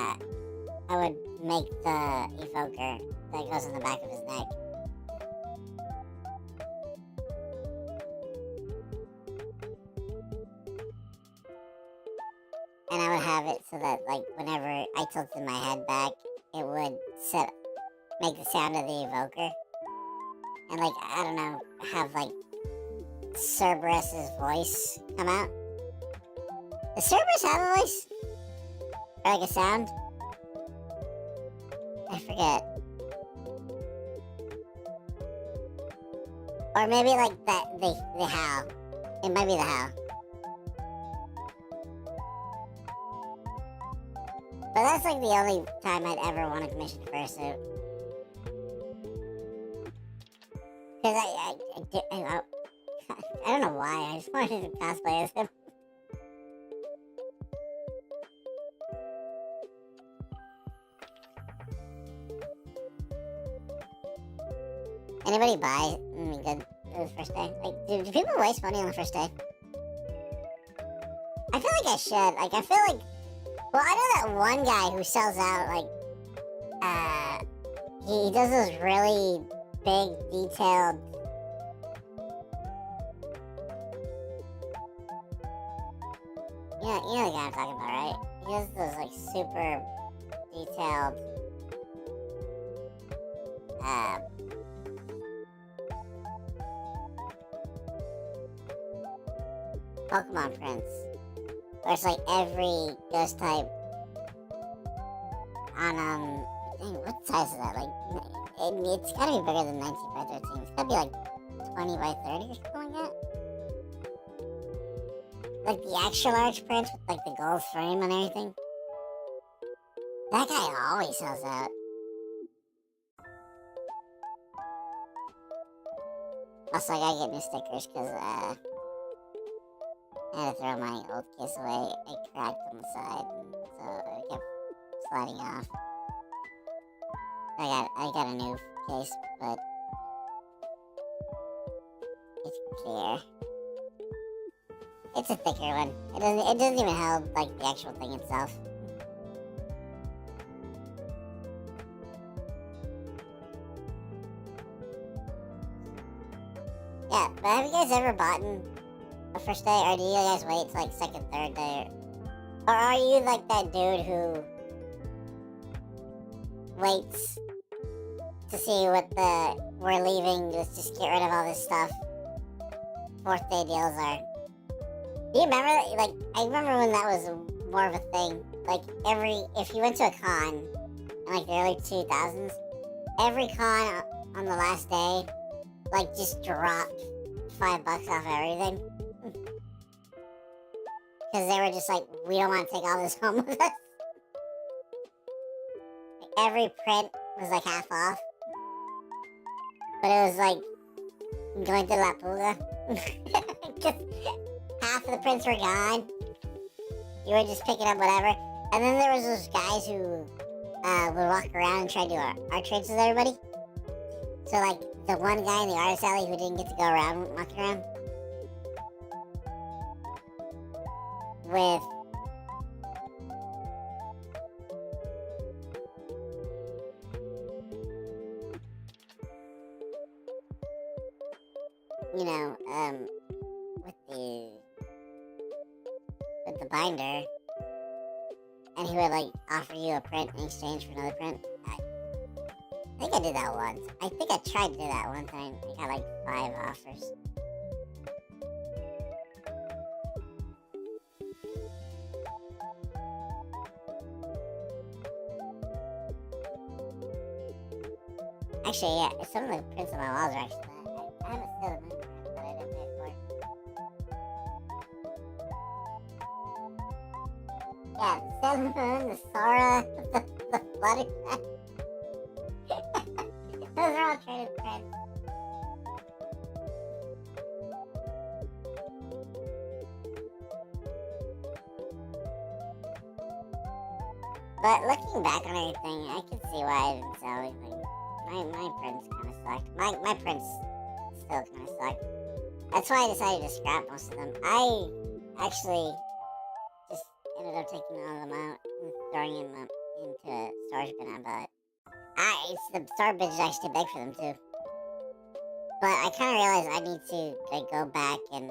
I would make the evoker that goes on the back of his neck. And I would have it so that, like, whenever I tilted my head back, it would make the sound of the evoker. And, like, I don't know, have, like, Cerberus's voice come out. Does Cerberus have a voice? Or, like, a sound? I forget. Or maybe, like, the howl. It might be the howl. But that's, like, the only time I'd ever want to commission a fursuit. Because I don't know why, I just wanted to cosplay as him. Anybody buy good the first day? Like, do people waste money on the first day? I feel like I should. Like, I feel like... Well, I know that one guy who sells out, like... He does those really big, detailed... You know the guy I'm talking about, right? He does those, like, super detailed... Pokemon prints. Where it's like every ghost type on, dang, what size is that? Like, it's gotta be bigger than 19 by 13. It's gotta be like 20 by 30 or something like that. Like the extra large print with like the gold frame and everything. That guy always sells out. Also, I gotta get new stickers because, I had to throw my old case away. It cracked on the side, and so it kept sliding off. I got a new case, but it's clear. It's a thicker one. It doesn't even hold like the actual thing itself. Yeah, but have you guys ever bought the first day, or do you guys wait till like second, third day, or are you like that dude who waits to see what we're leaving, let's just get rid of all this stuff, fourth day deals are? Do you remember, like, I remember when that was more of a thing, like if you went to a con in like the early 2000s, every con on the last day, like, just dropped $5 off everything. Because they were just like, we don't want to take all this home with us. Like, every print was like half off. But it was like going to La Puga. Just half of the prints were gone. You were just picking up whatever. And then there was those guys who would walk around and try to do art trades with everybody. So like the one guy in the artist alley who didn't get to go around walking around with with the binder, and he would like offer you a print in exchange for another print. I think I did that once. I think I tried to do that one time. I got like 5 offers. Actually, yeah, some of the prints on my walls are actually I have a Sailor Moon print that I didn't pay for. Yeah, the Sailor Moon, the Sora, the Fluttershy. Those are all traded prints. But looking back on everything, I can see why I didn't sell anything. My prints kind of sucked. My prints still kind of suck. That's why I decided to scrap most of them. I actually just ended up taking all of them out and throwing them into a storage bin I bought. The storage bin is actually too big for them too. But I kind of realized I need to like go back and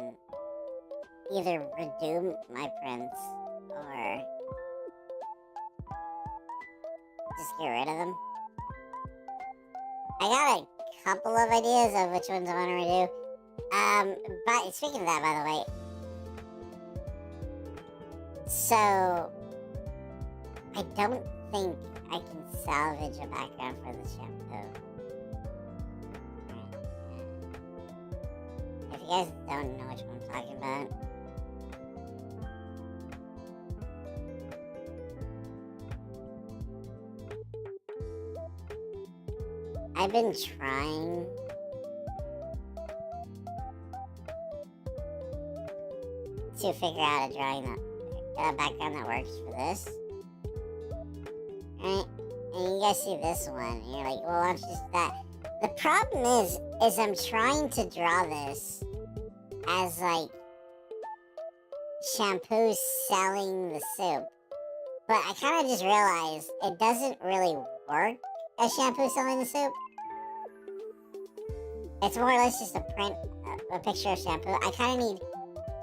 either redo my prints or just get rid of them. I got a couple of ideas of which ones I want to redo. But speaking of that, by the way, so I don't think I can salvage a background for the shampoo. If you guys don't know which one I'm talking about, I've been trying to figure out a background that works for this. Right? And you guys see this one, and you're like, well, why don't you just do that? The problem is I'm trying to draw this as like shampoo selling the soup. But I kind of just realized it doesn't really work as shampoo selling the soup. It's more or less just a print, a picture of shampoo. I kind of need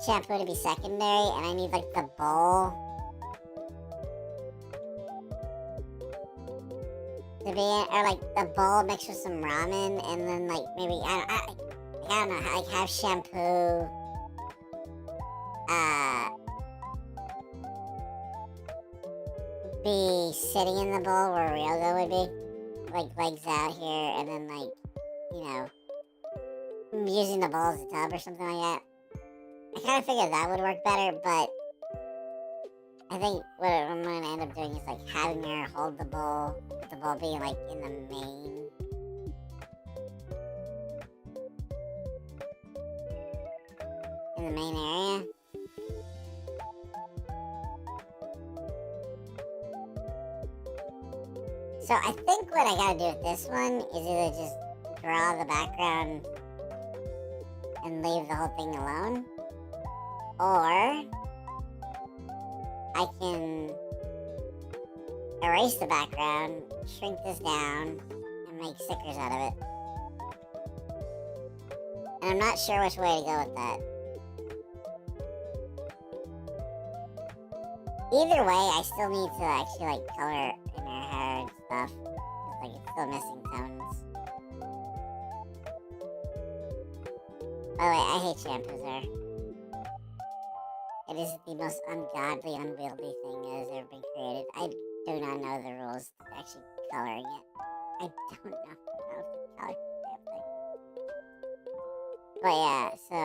shampoo to be secondary, and I need like the bowl to be in, or like the bowl mixed with some ramen, and then like maybe I don't know, like have shampoo, be sitting in the bowl where Ryoga would be, like legs out here, and then like, you know, using the bowl as a tub or something like that. I kind of figured that would work better, but I think what I'm going to end up doing is like having her hold the bowl, with the bowl being like in the main area. So I think what I gotta do with this one is either just draw the background and leave the whole thing alone, or I can erase the background, shrink this down, and make stickers out of it. And I'm not sure which way to go with that. Either way, I still need to actually like color in her hair and stuff. It's like it's still missing tones. By the way, I hate shampoos hair. It is the most ungodly, unwieldy thing that has ever been created. I do not know the rules to actually coloring it. I don't know. I don't know color damn thing. But yeah, so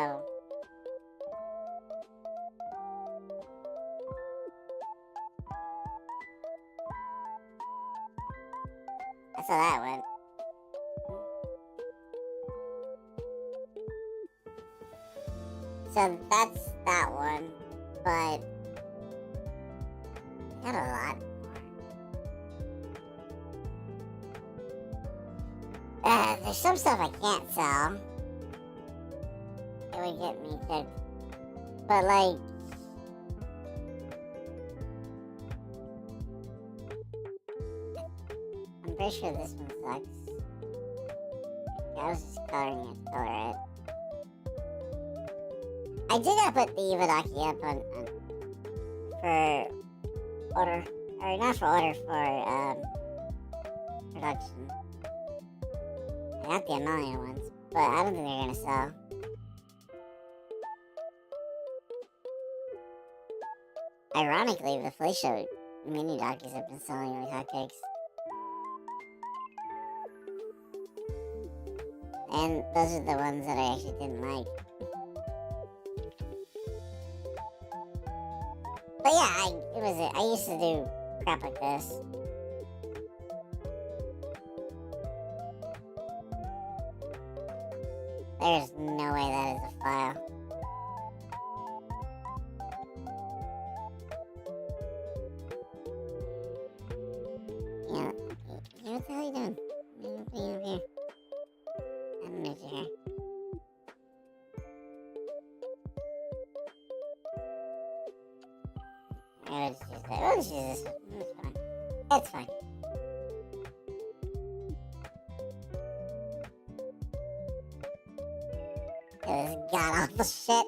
that's how that went. So that's that one, but I got a lot more. There's some stuff I can't sell. It would get me kicked. But like, I'm pretty sure this one sucks. I was just coloring it to color it. I did not put the Ivadaki up on for order, or not for order, for production. I got the Amalia ones, but I don't think they're gonna sell. Ironically, the Felicia mini dockies have been selling like hotcakes. And those are the ones that I actually didn't like. But yeah, I used to do crap like this. There's no way that is a file. Yeah, what the hell are you doing? What are you up here? I don't know your hair. We'll just use this one. That's fine. This god awful shit.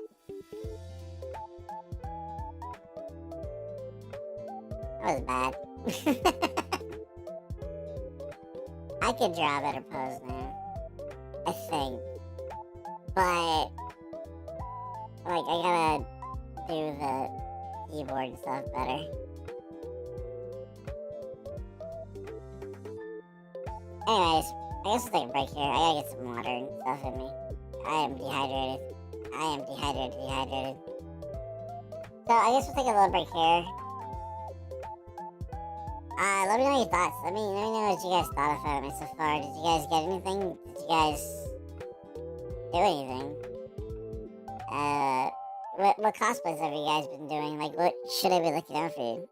That was bad. I could draw a better pose now, I think. But, like, I gotta do the keyboard and stuff better. Anyways, I guess we'll take a break here. I gotta get some water and stuff in me. I am dehydrated. Dehydrated. So I guess we'll take a little break here. Let me know your thoughts. Let me know what you guys thought of Fanime so far. Did you guys get anything? Did you guys do anything? What cosplays have you guys been doing? Like, what should I be looking out for you?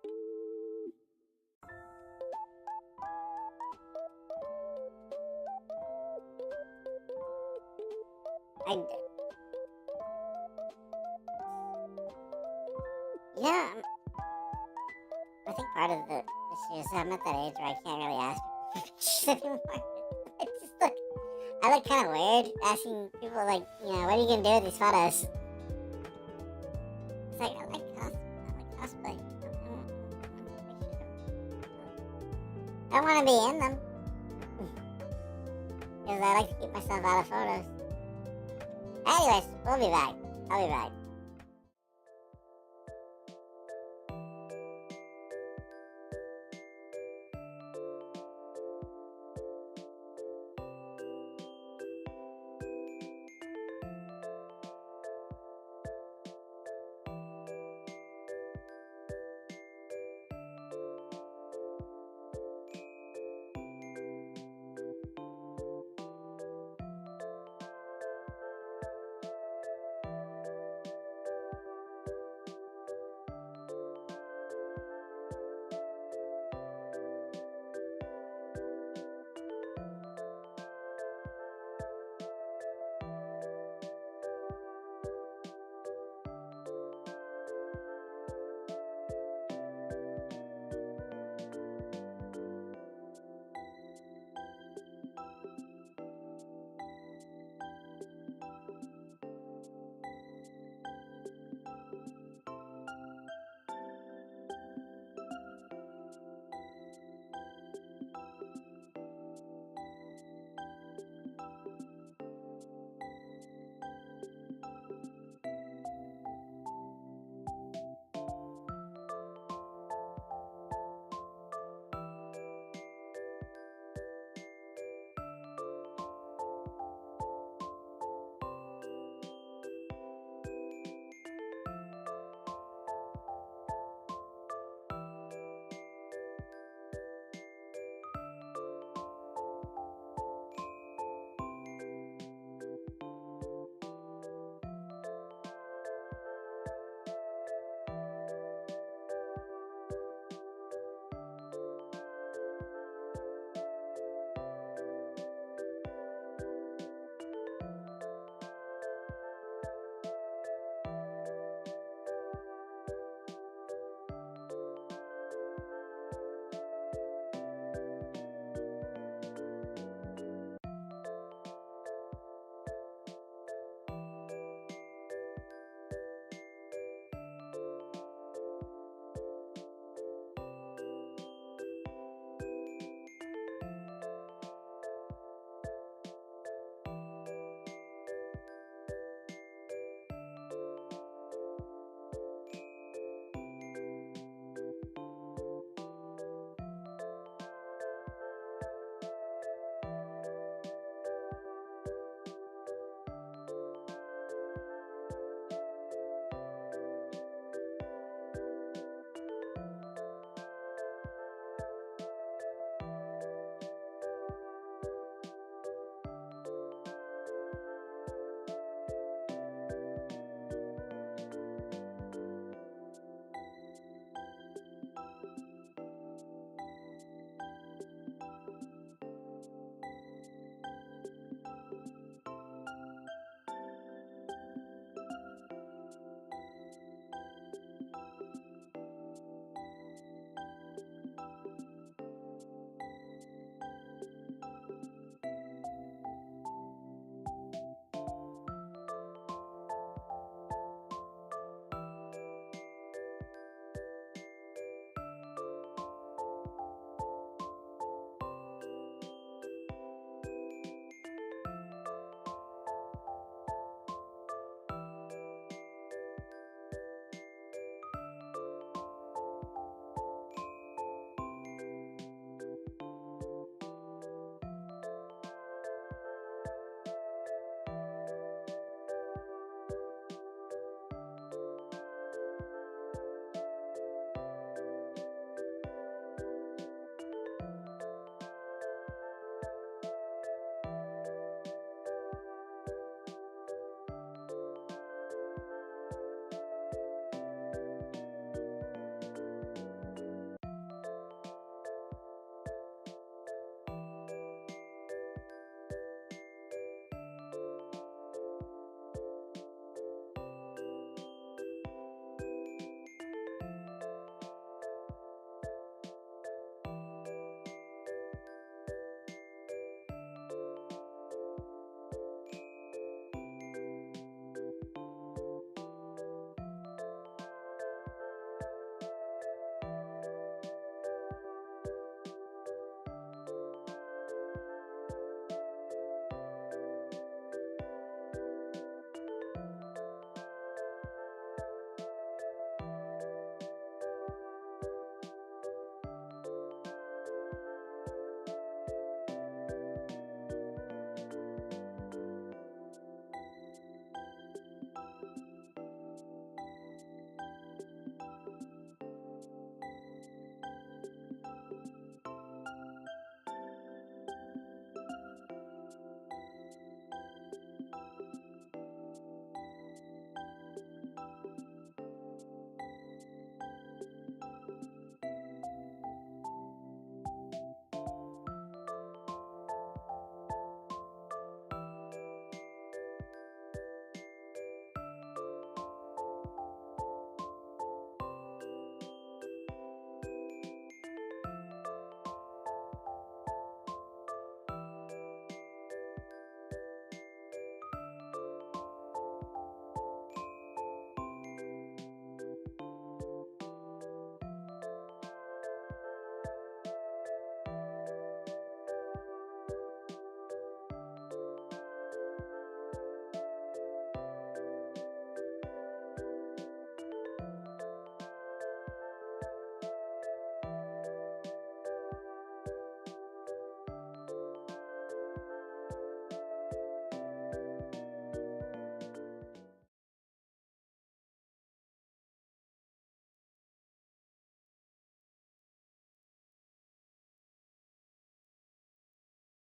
Yeah, I think part of the issue is I'm at that age where I can't really ask people anymore. It's just like, I look kind of weird asking people, like, you know, what are you gonna do with these photos? It's like, I like cosplay. I want to be in them. Because I like to keep myself out of photos. Anyways, we'll be back. I'll be back.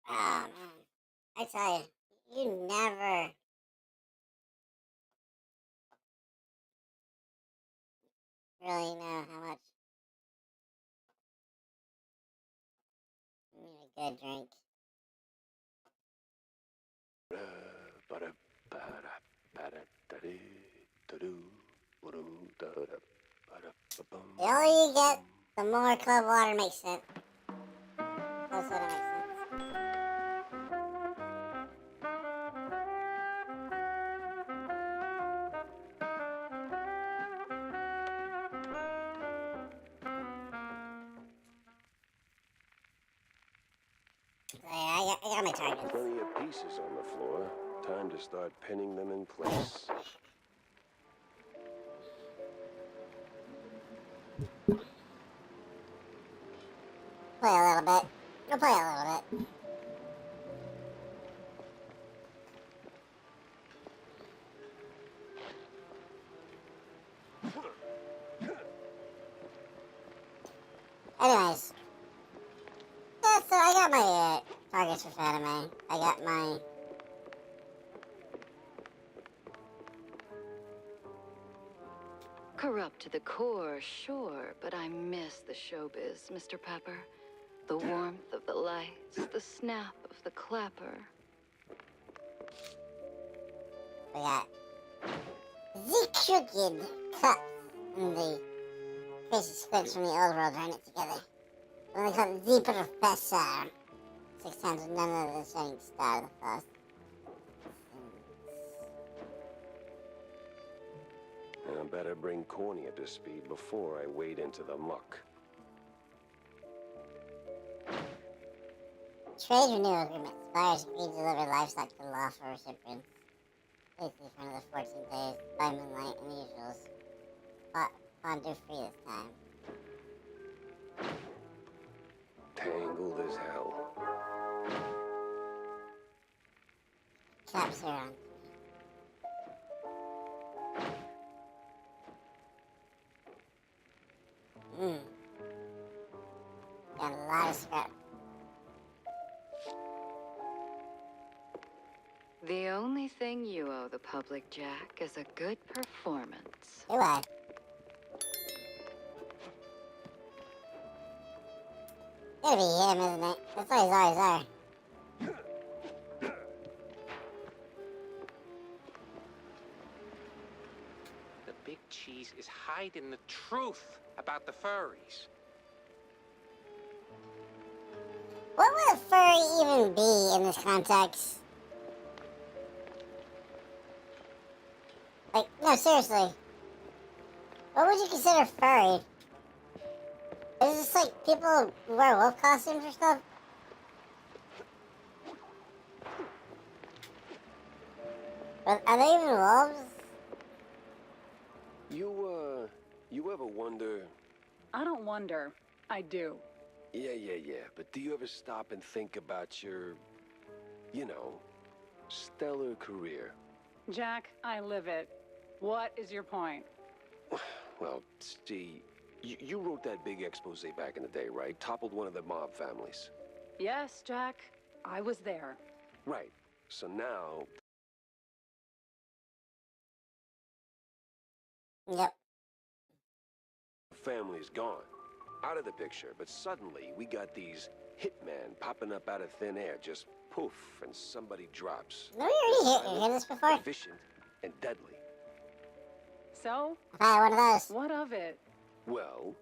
Oh, man. I tell you, you never... really know how much you need a good drink. The older you get, the more club water makes sense. Club soda makes sense. So yeah, I got my targets. Plenty of pieces on the floor. Time to start pinning them in place. Play a little bit. We'll play a little bit. Anyways. Yeah, so I got my targets for Fanime. I got my... Corrupt to the core, sure, but I miss the showbiz, Mr. Pepper. The warmth of the lights, the snap of the clapper. We got the crooked cups and the crazy squids from the old world ran it together. When they call it the Professor. 6 times with none of the shining star of the first. And I better bring Corny up to speed before I wade into the muck. Trade renewal agreement. Suppliers agree to deliver livestock to the lawful recipients. Basically for another 14 days, by moonlight and usuals. Fondue free this time. Tangled as hell. Caps are on. Got a lot of scrap. The only thing you owe the public, Jack, is a good performance. Do I? Gotta be him, isn't it? That's what he's always are. The big cheese is hiding the truth about the furries. What would a furry even be in this context? Like, no, seriously. What would you consider furry? Is this like people who wear wolf costumes or stuff? Are they even wolves? You ever wonder... I don't wonder. I do. Yeah, but do you ever stop and think about your, you know, stellar career? Jack, I live it. What is your point? Well, see, you wrote that big expose back in the day, right? Toppled one of the mob families. Yes, Jack. I was there. Right. So now... Yep. family's gone. Out of the picture. But suddenly, we got these hitmen popping up out of thin air. Just poof, and somebody drops. No, you already heard this before? Efficient and deadly. So, Probably one of those. what of it? Well,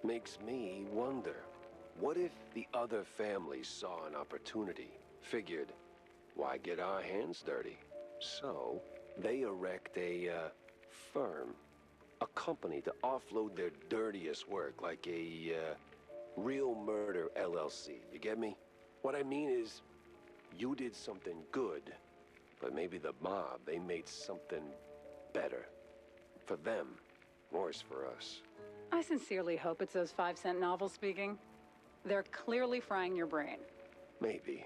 makes me wonder. What if the other families saw an opportunity? Figured, why get our hands dirty? So, they erect a, firm. A company to offload their dirtiest work, like a, Real Murder LLC. You get me? What I mean is, you did something good, but maybe the mob, they made something better. For them, worse for us. I sincerely hope it's those 5-cent novels speaking. They're clearly frying your brain. Maybe.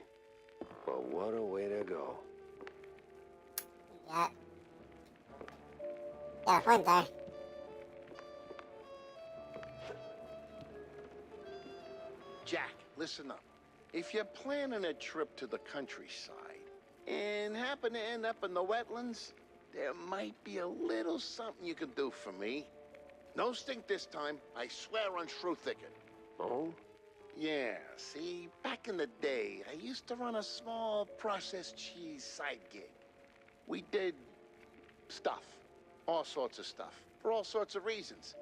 But what a way to go. Yeah. Got a point there. Jack, listen up. if you're planning a trip to the countryside and happen to end up in the wetlands, there might be a little something you can do for me. No stink this time, I swear on Shrew Thicket. Oh? Yeah, see, back in the day, I used to run a small processed cheese side gig. We did stuff, all sorts of stuff, for all sorts of reasons.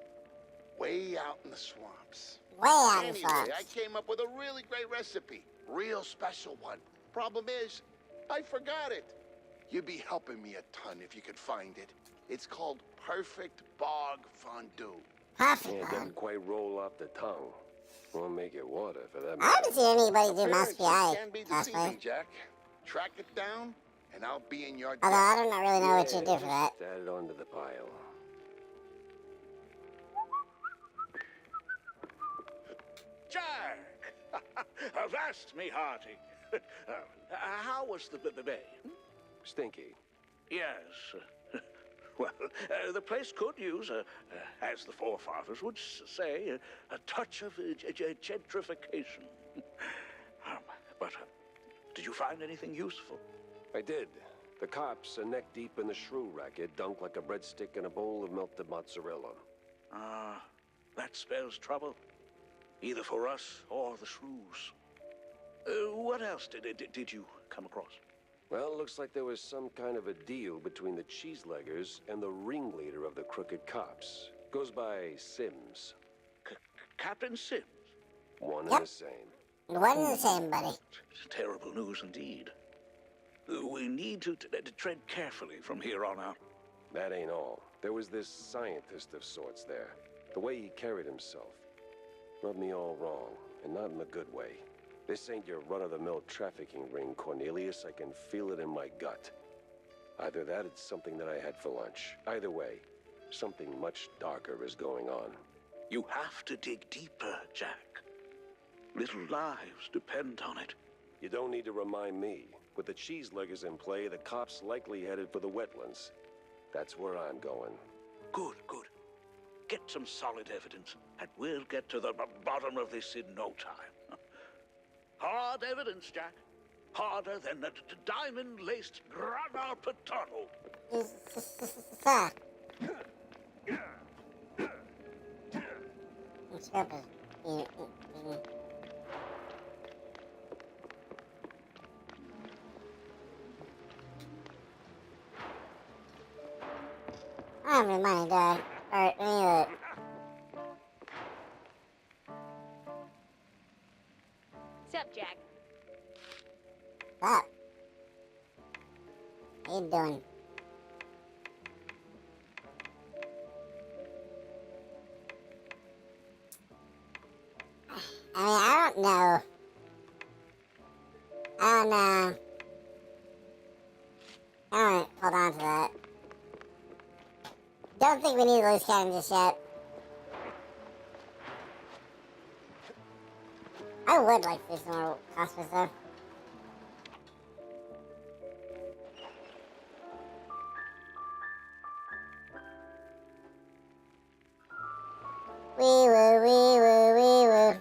Way out in the swamps. Way out in the Anyway, swamps. I came up with a really great recipe. Real special one. Problem is, I forgot it. You'd be helping me a ton if you could find it. It's called Perfect Bog Fondue. Perfect. Yeah, it doesn't quite roll off the tongue. Won't make it water for that I matter. haven't seen anybody do Appearances Mouse can be PI deceiving, cosplay. Jack. Track it down, and I'll be in your Although I debt. don't really know what you do for that. Just add it onto the pile. Jack! Avast me, hearty. How was the bay? Stinky. Yes. Well, the place could use, as the forefathers would say, a touch of gentrification. But did you find anything useful? I did. The cops are neck deep in the shrew racket, dunked like a breadstick in a bowl of melted mozzarella. Ah, that spells trouble. Either for us or the shrews. What else did you come across? Well, it looks like there was some kind of a deal between the cheeseleggers and the ringleader of the crooked cops. Goes by Sims. Captain Sims? One Yep. and the same. One and the same, buddy. Terrible news indeed. We need to tread carefully from here on out. That ain't all. There was this scientist of sorts there. The way he carried himself rubbed me all wrong, and not in a good way. This ain't your run-of-the-mill trafficking ring, Cornelius. I can feel it in my gut. Either that, it's something that I had for lunch. Either way, something much darker is going on. You have to dig deeper, Jack. Little lives depend on it. You don't need to remind me. With the cheeseleggers in play, the cops likely headed for the wetlands. That's where I'm going. Good, good. Get some solid evidence, and we'll get to the bottom of this in no time. Hard evidence, Jack. Harder than the diamond-laced grana patano. Sir. Let's go, I don't have any money, do I? Or any of it. Sup, Jack? What? How you doing? I mean, I don't know. I don't know. I don't hold on to that. Don't think we need to lose cannon just yet. I would like to do some more cosplays though. Wee woo, wee woo, wee woo.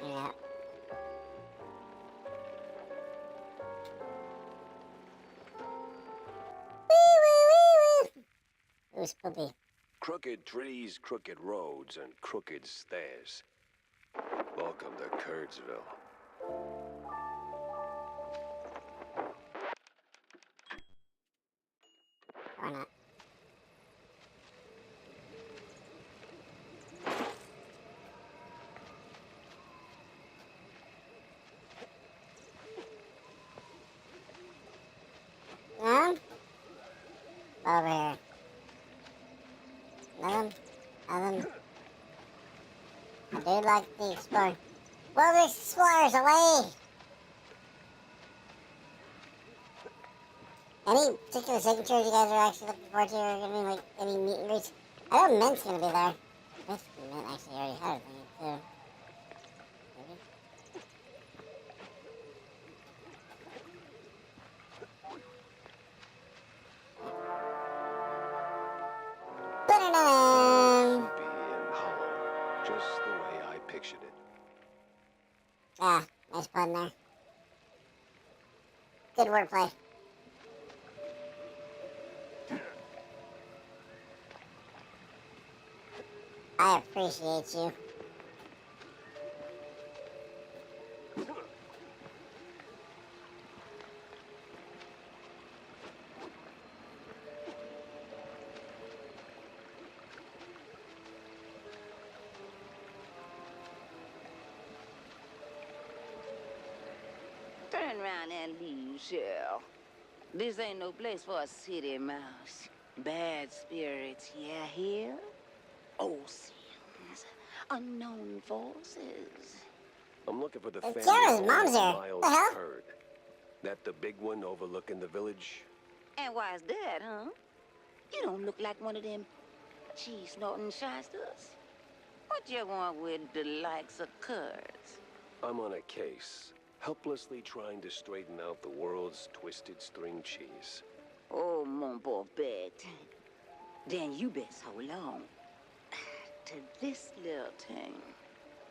Yeah. Wee woo, wee woo. Ooh, spoopy. Crooked trees, crooked roads, and crooked stairs. Welcome to Curdsville. Why not? No? Over here. Nothing? Nothing? I do like the exploring. Well, the explorers away! Any particular signatures you guys are actually looking forward to, or gonna be like any meet and greets? I know Mint's gonna be there. Mint actually already had a thing too. Maybe. in there. Good wordplay. I appreciate you. Turn around and leave, Shell. This ain't no place for a city mouse. Bad spirits, yeah, here? Old sins, unknown forces. I'm looking for the It's family Kiara's home mom's of here. Miles The hell? Hurd. That the big one overlooking the village? And why's that, huh? You don't look like one of them cheese-snorting shysters. What you want with the likes of Kurds? I'm on a case, helplessly trying to straighten out the world's twisted string cheese. Oh, mon pauvre bête. Then you best hold on to this little thing.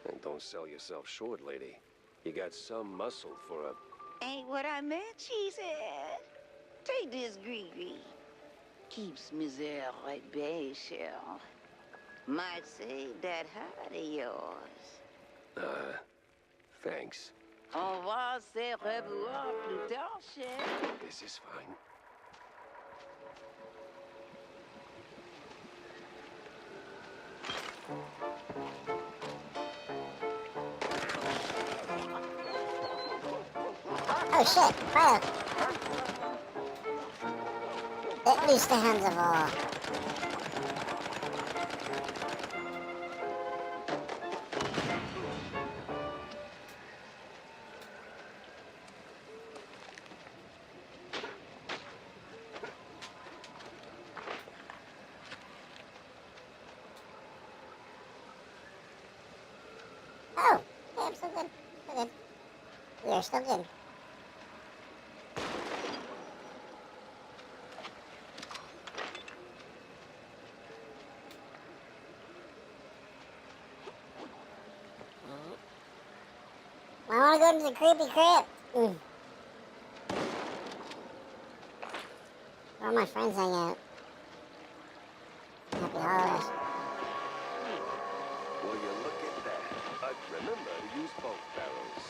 And don't sell yourself short, lady. You got some muscle for a... Ain't what I meant, she said. Take this gree-gree. Keeps misère at bay, Shell. Might save that heart of yours. Thanks. On va se revoir plus tard, Shell. This is fine. Oh shit, fire! Let loose the hands of all. Oh, yeah, I'm still good. Still good. We are still good. I want to go to the creepy crypt. Where all my friends hang out. Happy holidays. Will you look at that? Remember to use both barrels.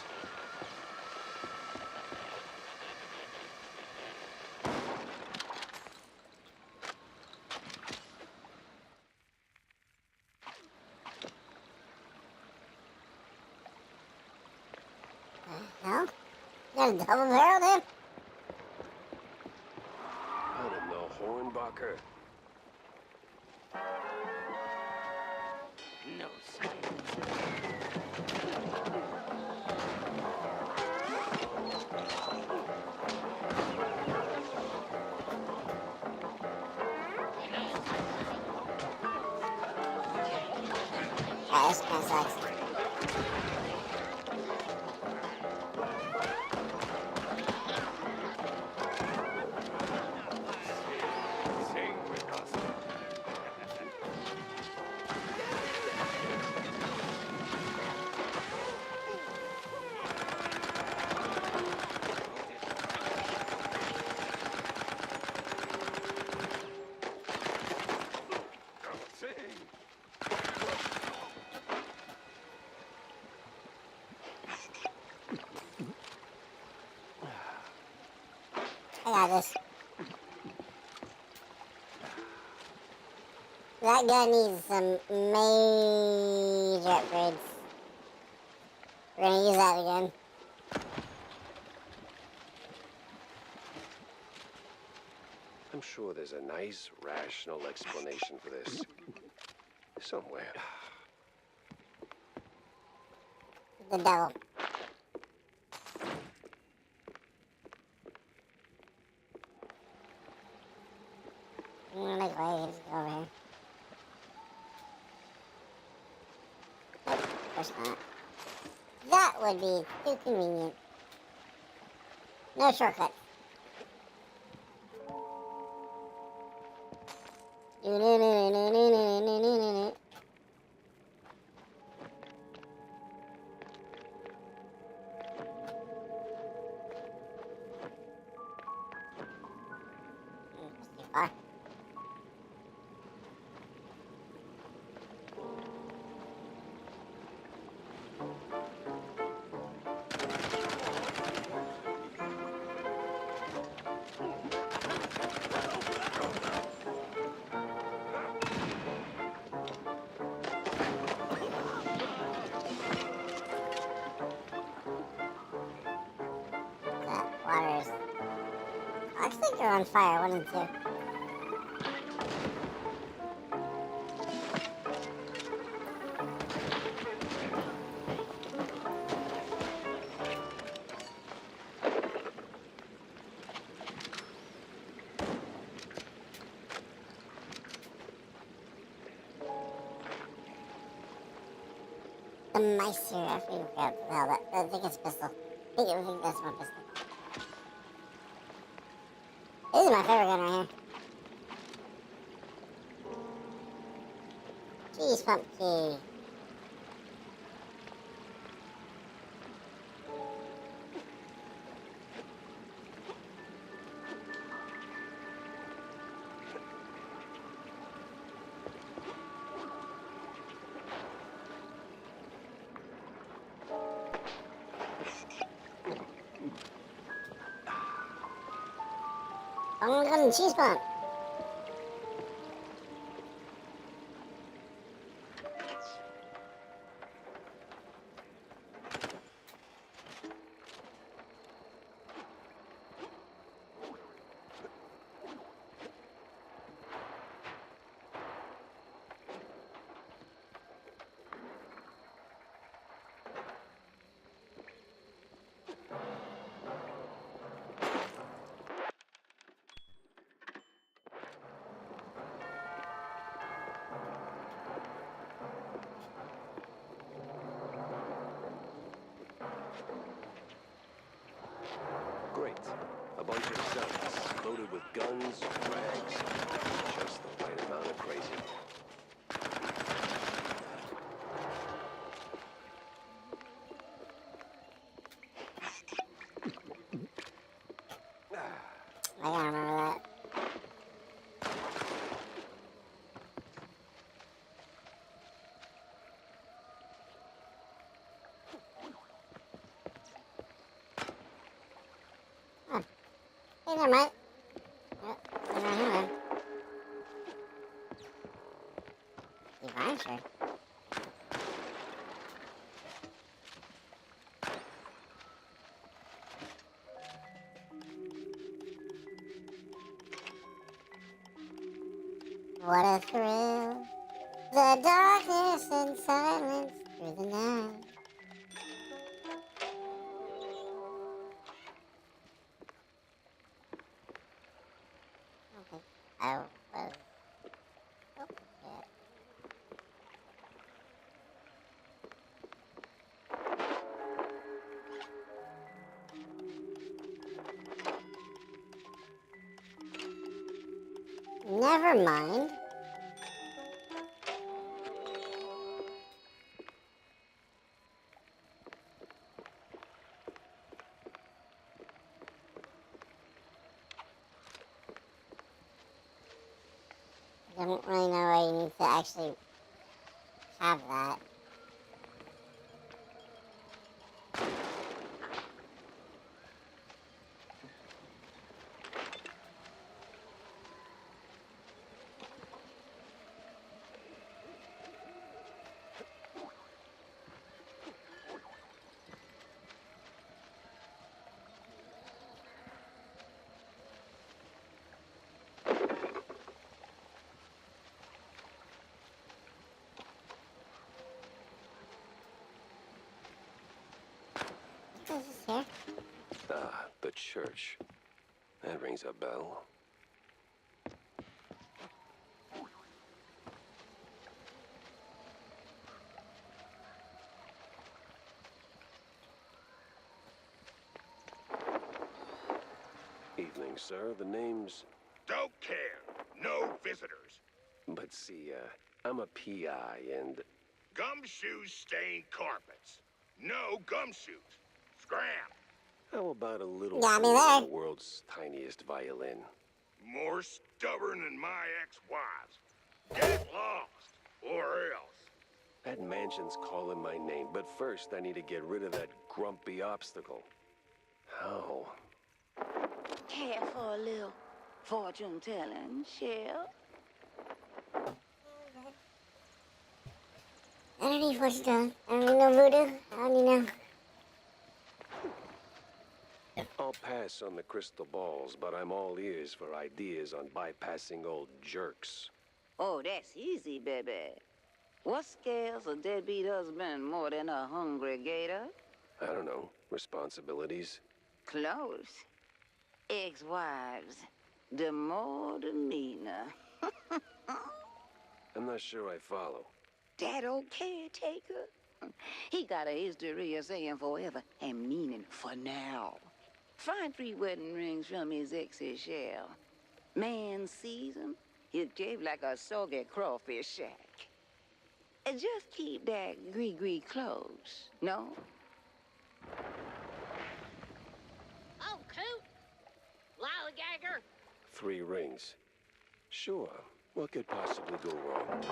Hell? You got a double barrel there? I don't know, Hornbacher. No, sir. Alright, this kinda sucks. Sing with Castor. I got this. That gun needs some major upgrades. We're gonna use that again. I'm sure there's a nice, rational explanation for this. Somewhere. The devil. I'm gonna make way. Just go over here. Nope, of course not. That would be too convenient. No shortcut. think they're on fire, 1 and 2. The Meister, I forget what the hell that. I think it's pistol. I think that's my pistol. This is my favorite gun right here. Cheese pump key. I'm gonna go to the cheese pump. Great. A bunch of cells loaded with guns, rags, just the right amount of crazy. I gotta remember that. Huh. Hey, never mind. Right here, man. Divine shirt. What a thrill. The darkness and silence through the night. Okay. I was... Oh, shit. Never mind. I don't really know why you need to actually have that. What is this here? Ah, the church. That rings a bell. Evening, sir. The name's... Don't care. No visitors. But see, I'm a PI and... Gumshoes stain carpets. No gumshoes. Scram. How about a little Got me fool on there. the world's tiniest violin? More stubborn than my ex-wives. Get lost, or else. That mansion's calling my name, but first I need to get rid of that grumpy obstacle. How? Care for a little fortune telling, Shell? I don't need fortune telling. I don't need no voodoo. I don't need no... I'll pass on the crystal balls, but I'm all ears for ideas on bypassing old jerks. Oh, that's easy, baby. What scales a deadbeat husband more than a hungry gator? I don't know. Responsibilities? Close. Ex-wives. The more the meaner. I'm not sure I follow. That old caretaker? He got a history of saying forever and meaning for now. Find 3 wedding rings from his ex's shell. Man sees 'em, he'll cave like a soggy crawfish shack. And just keep that gree-gree close, no? Oh, coot! Lollygagger! 3 rings. Sure. What could possibly go wrong?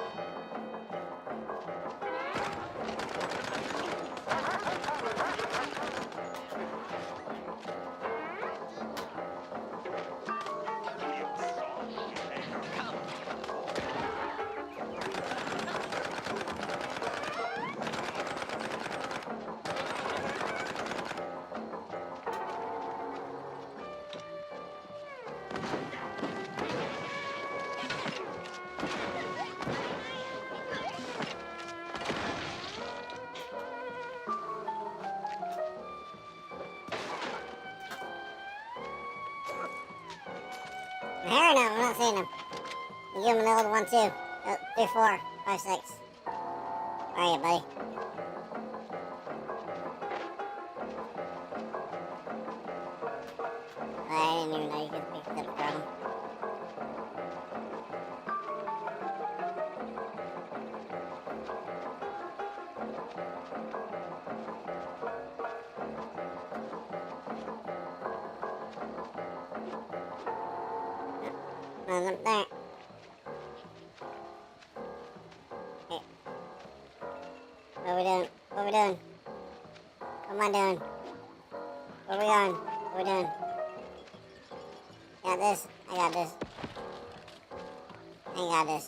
Here now, I'm not seeing him. You give him the old one too. 3, 4, 5, 6. Where are you, buddy? I didn't even know you could pick up from. Nothing up there. Hey. What are we doing? What are we doing? What am I doing? Where are we going? What are we doing? Got this. I got this. I ain't got this.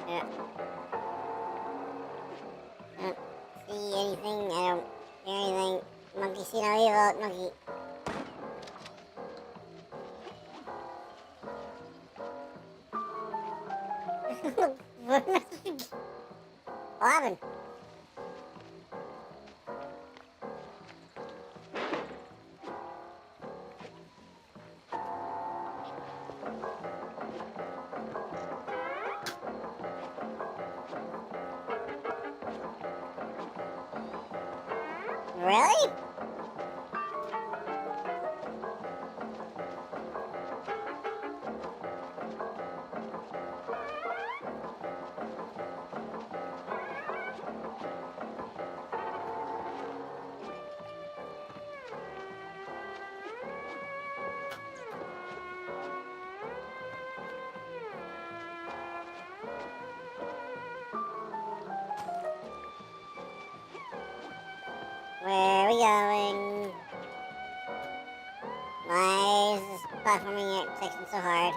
Yeah. I don't see anything. I don't hear anything. Monkey see no evil. Monkey. What happened? Really? Where are we going? Why is this platforming section so hard?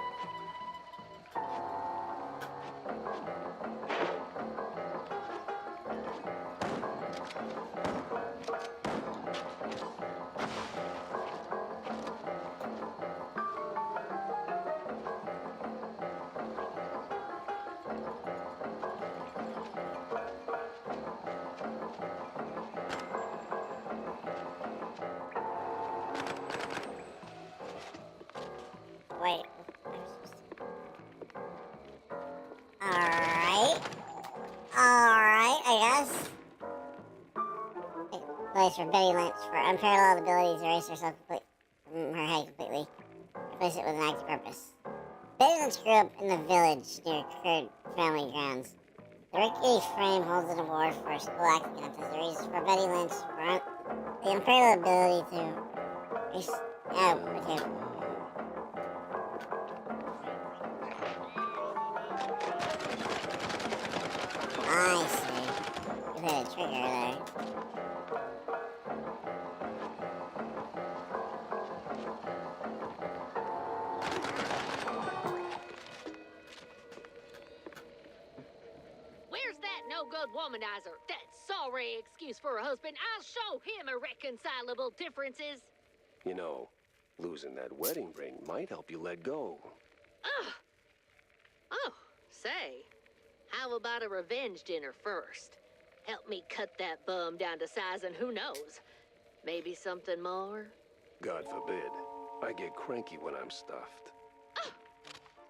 Wait. Alright, I guess. Place for Betty Lynch for unparalleled abilities, erase herself from her head completely. Replace it with an active purpose. Betty Lynch grew up in the village near Curd family grounds. The rickety frame holds an award for a school acting contest. Erase for Betty Lynch for the unparalleled ability to... Oh, okay. no-good womanizer. That sorry excuse for a husband. I'll show him irreconcilable differences. You know, losing that wedding ring might help you let go. Ugh. Oh, say, how about a revenge dinner first? Help me cut that bum down to size, and who knows? Maybe something more? God forbid. I get cranky when I'm stuffed.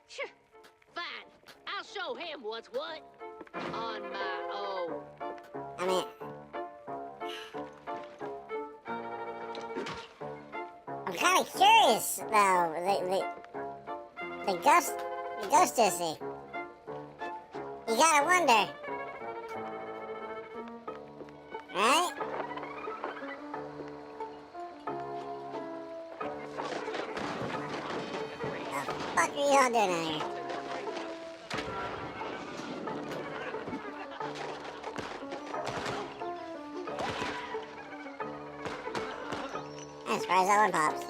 Sure. Fine. I'll show him what's what. On my own. I mean, I'm kind of curious though. The ghostessy. You gotta wonder, right? What are y'all doing out here? I'm surprised that one pops.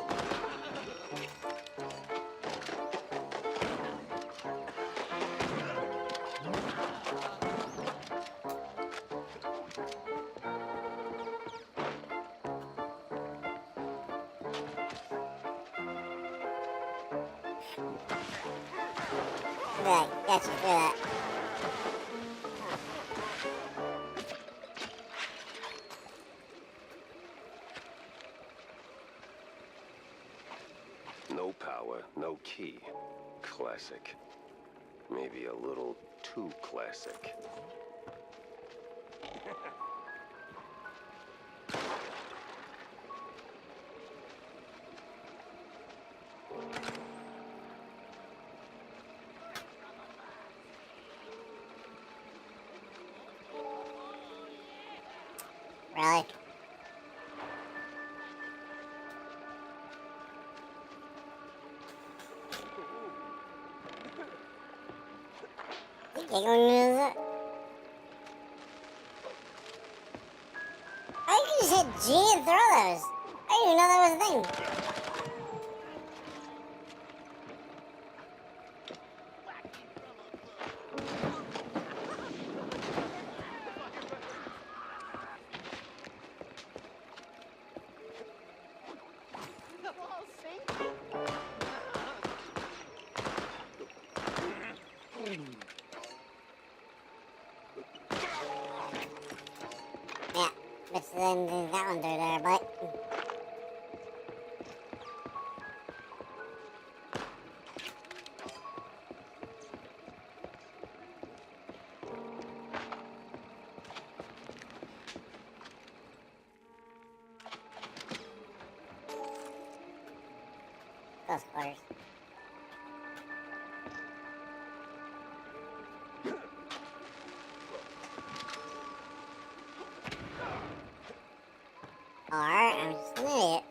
Right, gotcha, do that. No power, no key. Classic. Maybe a little too classic. Really? You gonna use it? How you just hit G and throw those? I didn't even know that was a thing. Yeah, but then that one through there, but... Close quarters. Or I'm just an idiot.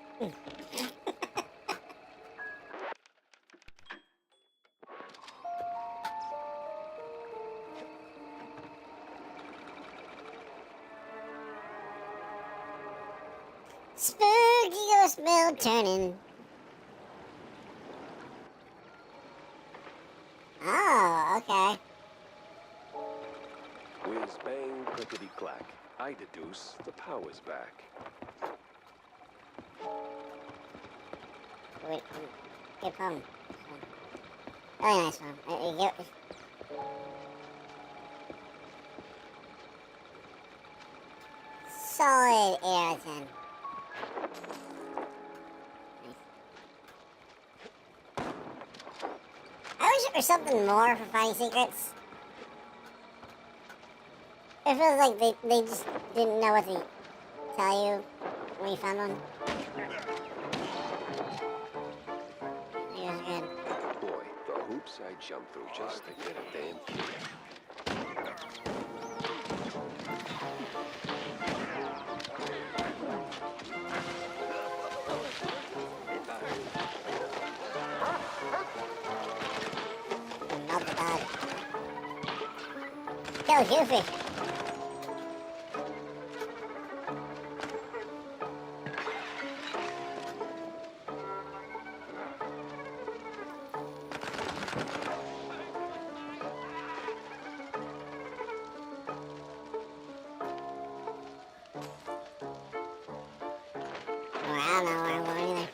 Spooky ghost bell turning. Oh, okay. Whiz bang, clickety clack. I deduce the power's back. Wait, good problem. Really nice one. You get... Solid 8 out of 10. Nice. I wish there was something more for finding secrets. It feels like they just didn't know what to tell you when you found one. It was good. Boy, the hoops I jumped through just to get a damn key. Not the dog. Go, Goofy. Alright, I don't know where I'm going either.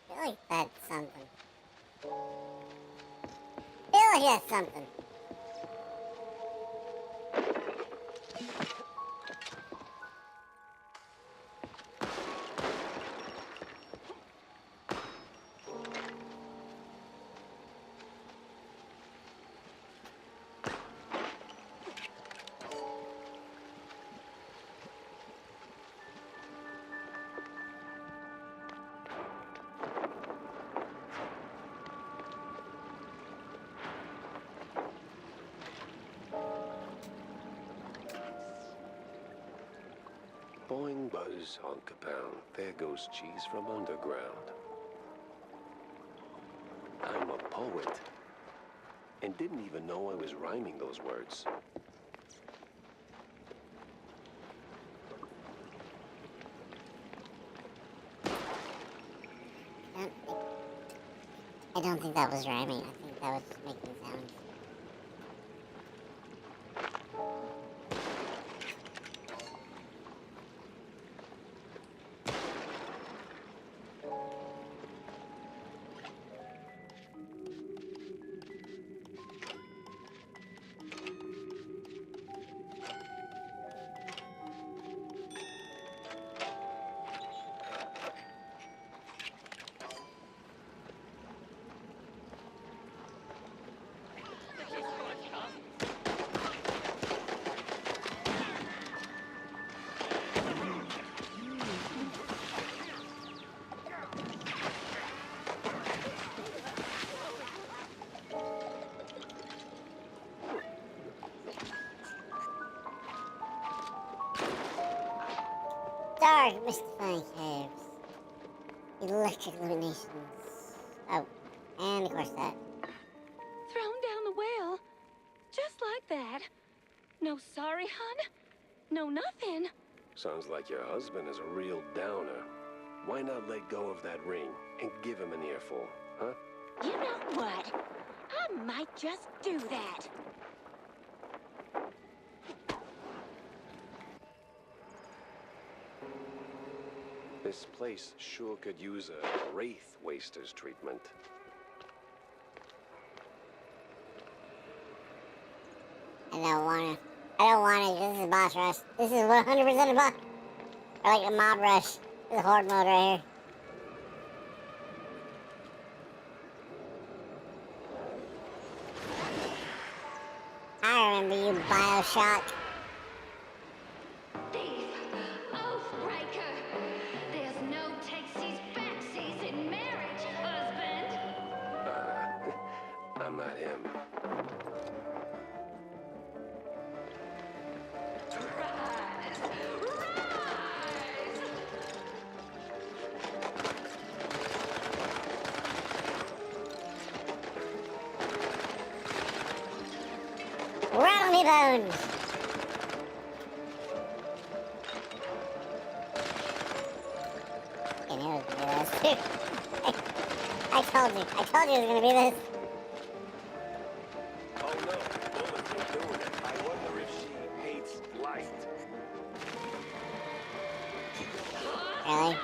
I feel like that's something. I feel like that's something. Boing buzz, honk a pound. There goes cheese from underground. I'm a poet. And didn't even know I was rhyming those words. I don't think that was rhyming. I think that was just making sounds. Dark, mystifying caves. Electric illuminations. Oh, and of course that. Thrown down the well. Just like that. No sorry, hun? No nothing. Sounds like your husband is a real downer. Why not let go of that ring and give him an earful, huh? You know what? I might just do that. This place sure could use a wraith waster's treatment. I don't wanna. This is a boss rush. This is 100% a boss. Or like a mob rush. This is horde mode right here. I remember you, Bioshock. Thief! Oathbreaker! There's no takesies backsies in marriage, husband! I'm not him. Rise! Rise! Rattle me bones! Okay, now it's gonna be this. I told you it was gonna be this. Oh no, Bullet's been doing it. I wonder if she hates light. Really?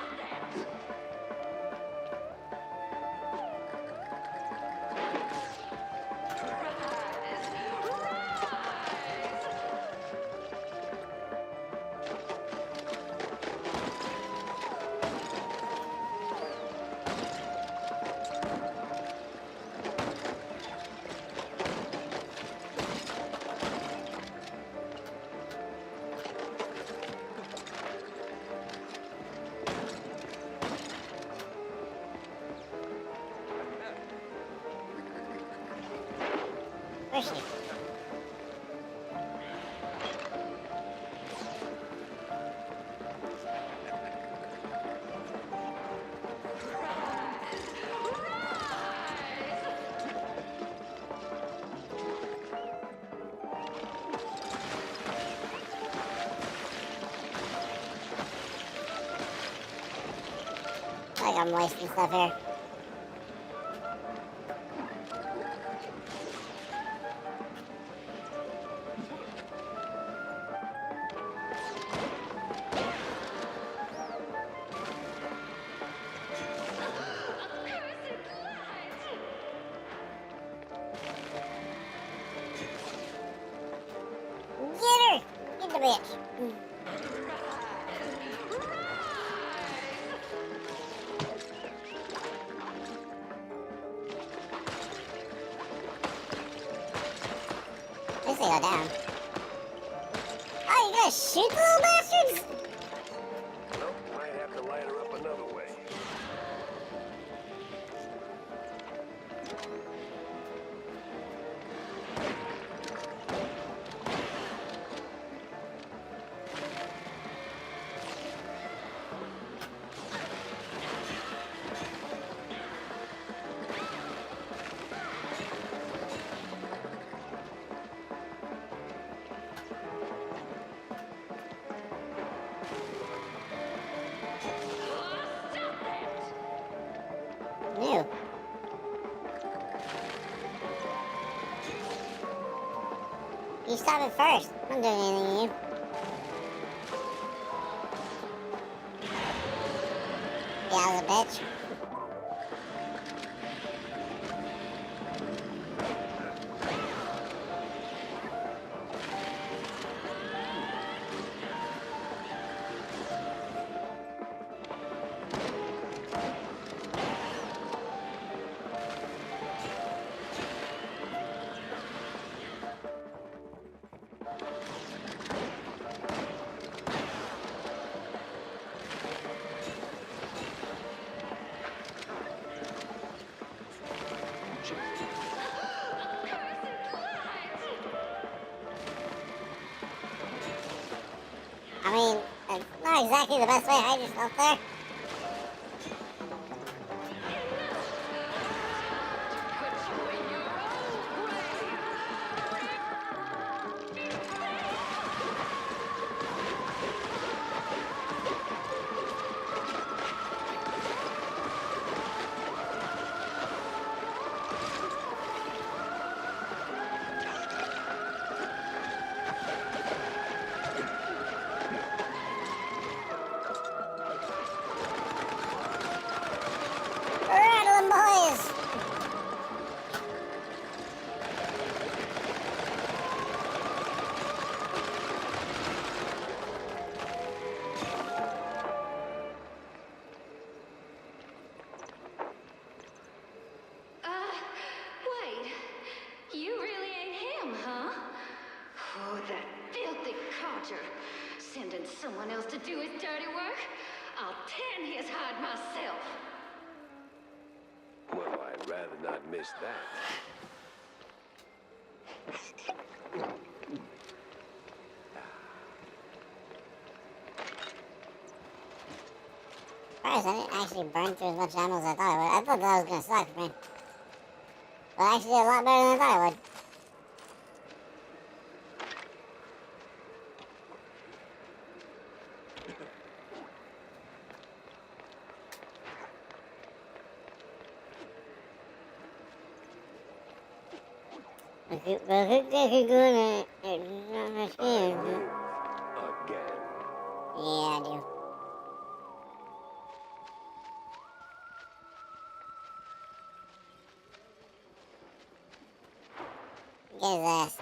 Where's she? Like I'm wasting stuff here. Get her! Get the bitch! At least they go down. Oh, you gonna shoot the little bastards? Nope, might have to light her up another way. New. You stop it first. I'm not doing anything to you. Yeah, I was a bitch. I mean, it's not exactly the best way to hide yourself there. Rattling boys! Wait. You really ain't him, huh? Oh, that filthy codger. Sending someone else to do his dirty work? I'll tan his hide myself. Well, I'd rather not miss that. Surprised I didn't actually burn through as much ammo as I thought I would. I thought that was gonna suck for me. But I actually did a lot better than I thought I would. Again. Yeah, I do. Get his ass.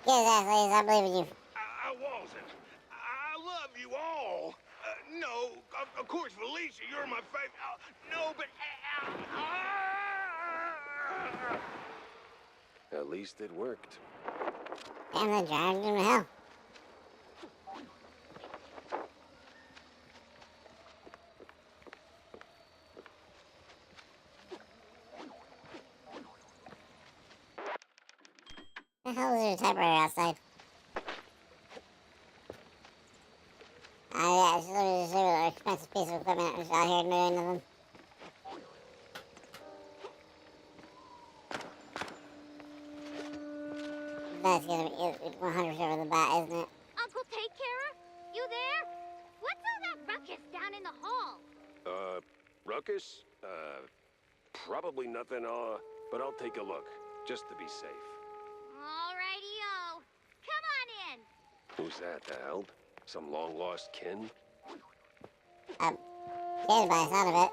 Get his ass, ladies. I believe in you. I wasn't. I love you all. No, of course, Felicia, you're my favorite. No, but... At least it worked. Damn, they dragged him to hell. The hell is your typewriter outside? Yeah, it's literally just an expensive piece of equipment just out here doing nothing. That's gonna be 100% of the bat, isn't it? Uncle Take Carer? You there? What's all that ruckus down in the hall? Ruckus? Probably nothing, but I'll take a look, just to be safe. Alrighty-o. Come on in. Who's that, the help? Some long-lost kin? Kid by the sound of it.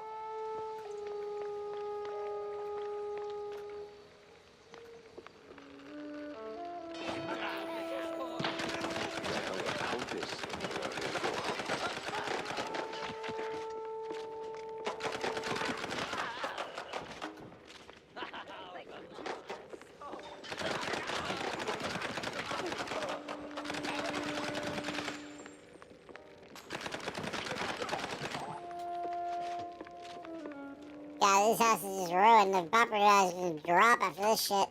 God, this house is just ruined. The property value's gonna drop after this shit.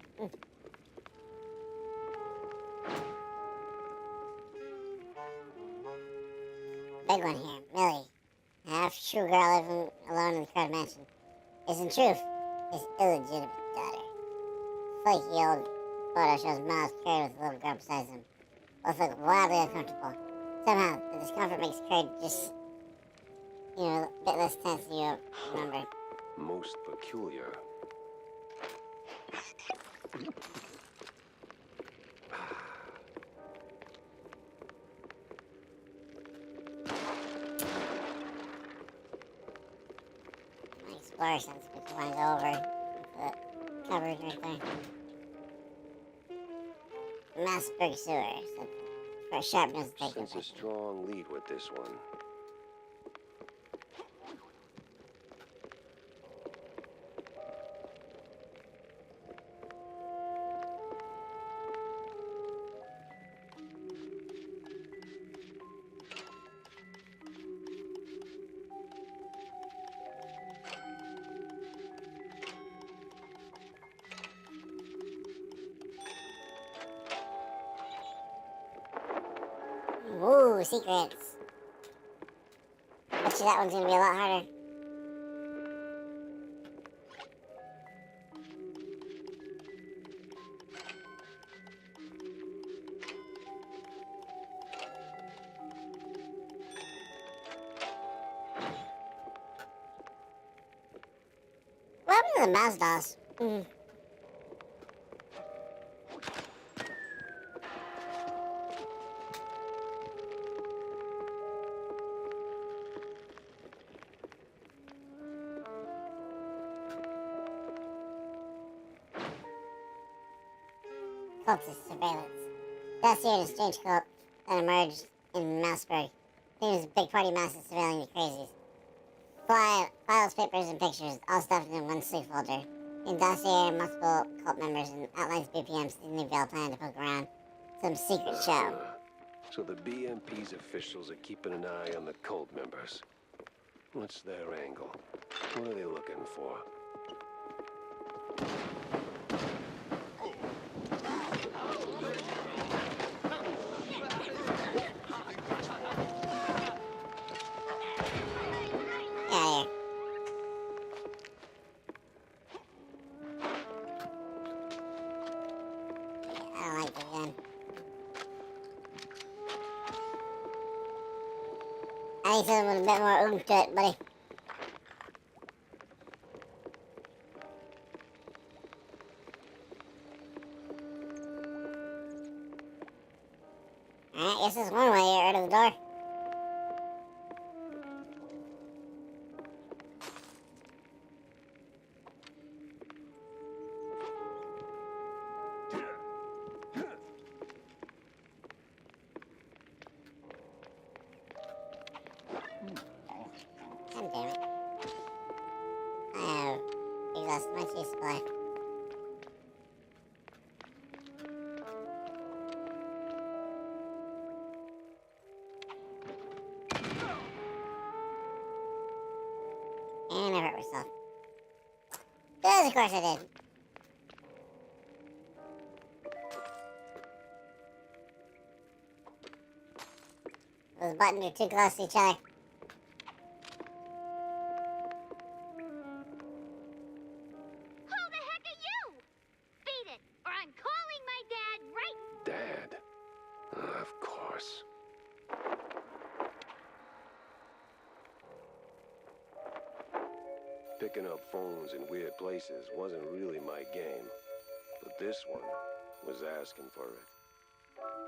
Big one here, Millie. A half-true girl living alone in the crowded mansion. Is in truth his illegitimate daughter. Flaky old photo shows Miles carried with a little girl beside him. Both look wildly uncomfortable. Somehow, the discomfort makes Kurt just, a bit less tense than you remember. Most peculiar. My explorer sense makes me want to go over the coverage right there. Massburg sewer, something. For a sharp nose to take Sense a strong lead with this one. Ooh, secrets. Bet you that one's gonna be a lot harder. What happened to the mouse dolls? Cultist surveillance. Dossier in a strange cult that emerged in Mouseburg. There's a big party mouse is surveilling the crazies. Files, papers, and pictures, all stuffed in one sleeve folder. In dossier, multiple cult members and outlines BPM's Disney Vale plan to poke around some secret show. So the BMP's officials are keeping an eye on the cult members. What's their angle? What are they looking for? Yeah. I don't like the gun. I need something with a bit more oomph to it, buddy. Alright, guess there's one way to get rid of the door. God damn it. I have exhausted my cheese supply. And I hurt myself. Because of course I did. Those buttons are too close to each other. Who the heck are you? Beat it, or I'm calling my dad right... Dad? Of course. Picking up phones in weird places wasn't really my game. But this one was asking for it.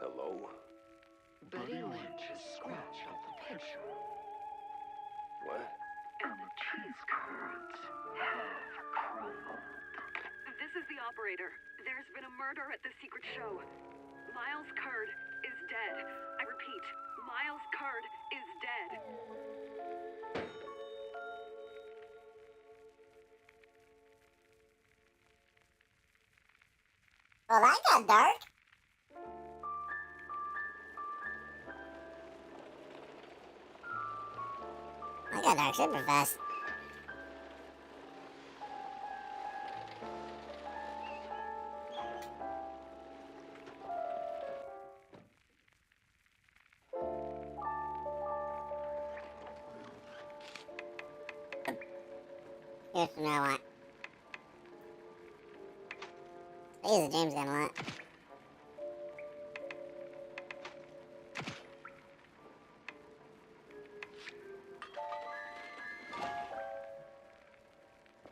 Hello? Betty Lynch's scratch of the picture. What? And the cheese curds have crumbled. This is the operator. There's been a murder at the secret show. Miles Curd is dead. I repeat, Miles Curd is dead. Well, that got dark. That got dark super fast. Here's what I want. I use the James gun a lot.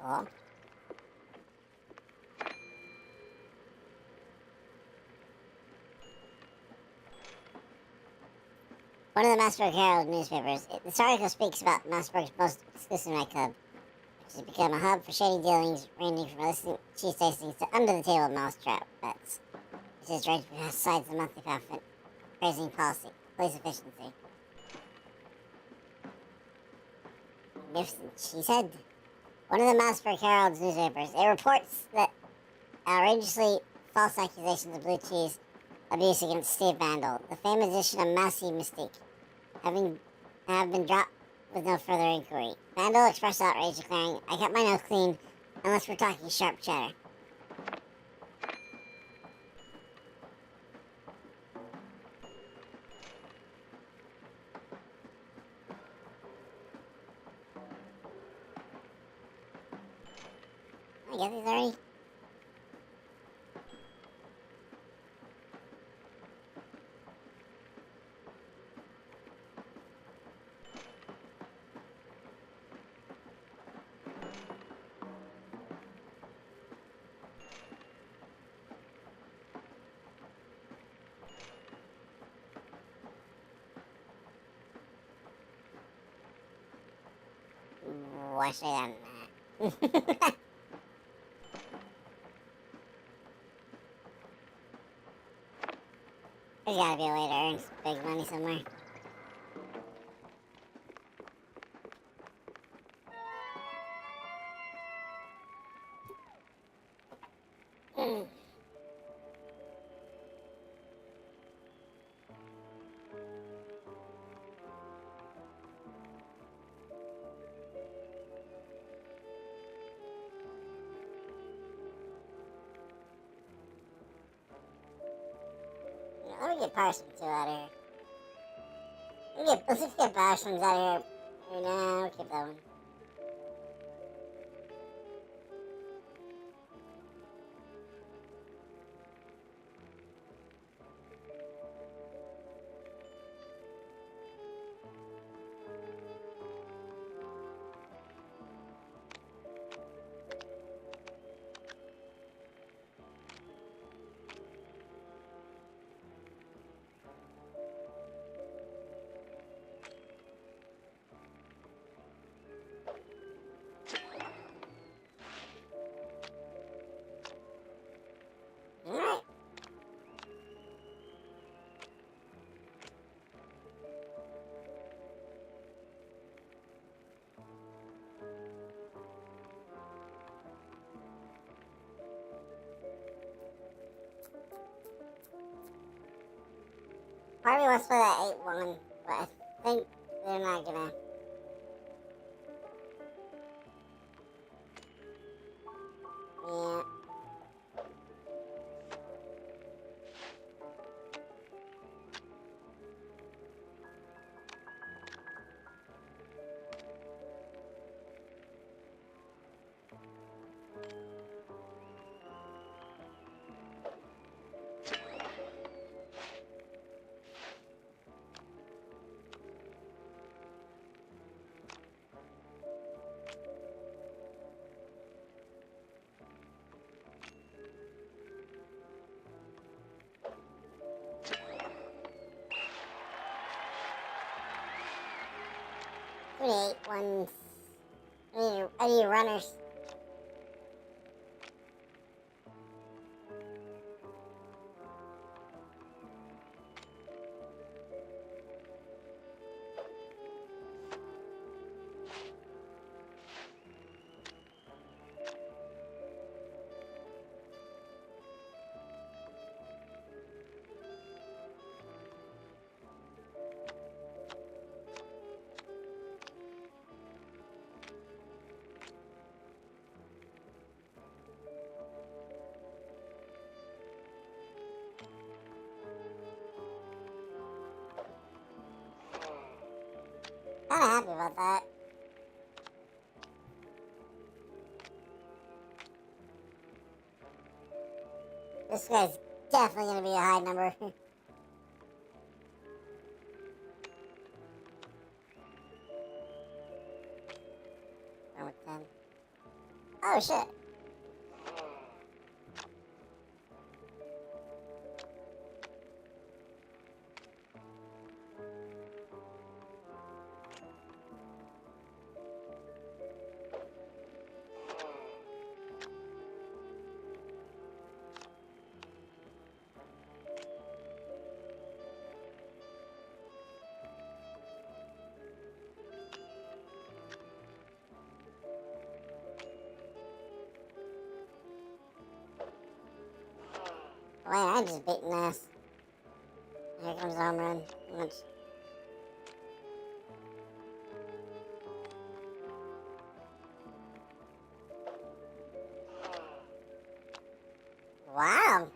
Cool. One of the Mossburg Herald newspapers. This article speaks about Mossburg's most exclusive nightclub, which has become a hub for shady dealings ranging from illicit cheese tastings to under-the-table mousetrap bets. Which is right besides the monthly profit raising policy, police efficiency. Magnificent, she said. One of the Mossburg Herald's newspapers. It reports that outrageously false accusations of blue cheese abuse against Steve Vandal, the famous edition of Massey Mystique, have been dropped with no further inquiry. Vandal expressed outrage, declaring, "I kept my nose clean, unless we're talking sharp cheddar." I get these already? Why should I have that? There's gotta be a way to earn some big money somewhere. Let me get Parsons 2 out of here. Let's just get Parsons out of here. No, we'll keep that one. Alright. Part of me wants to play that 8-1, but I think they're not gonna. Yeah. ones. I need runners. Kinda happy about that. This guy's definitely gonna be a high number. Number 10. Oh shit. Wait, I'm just beating ass. Here comes the home run. Wow.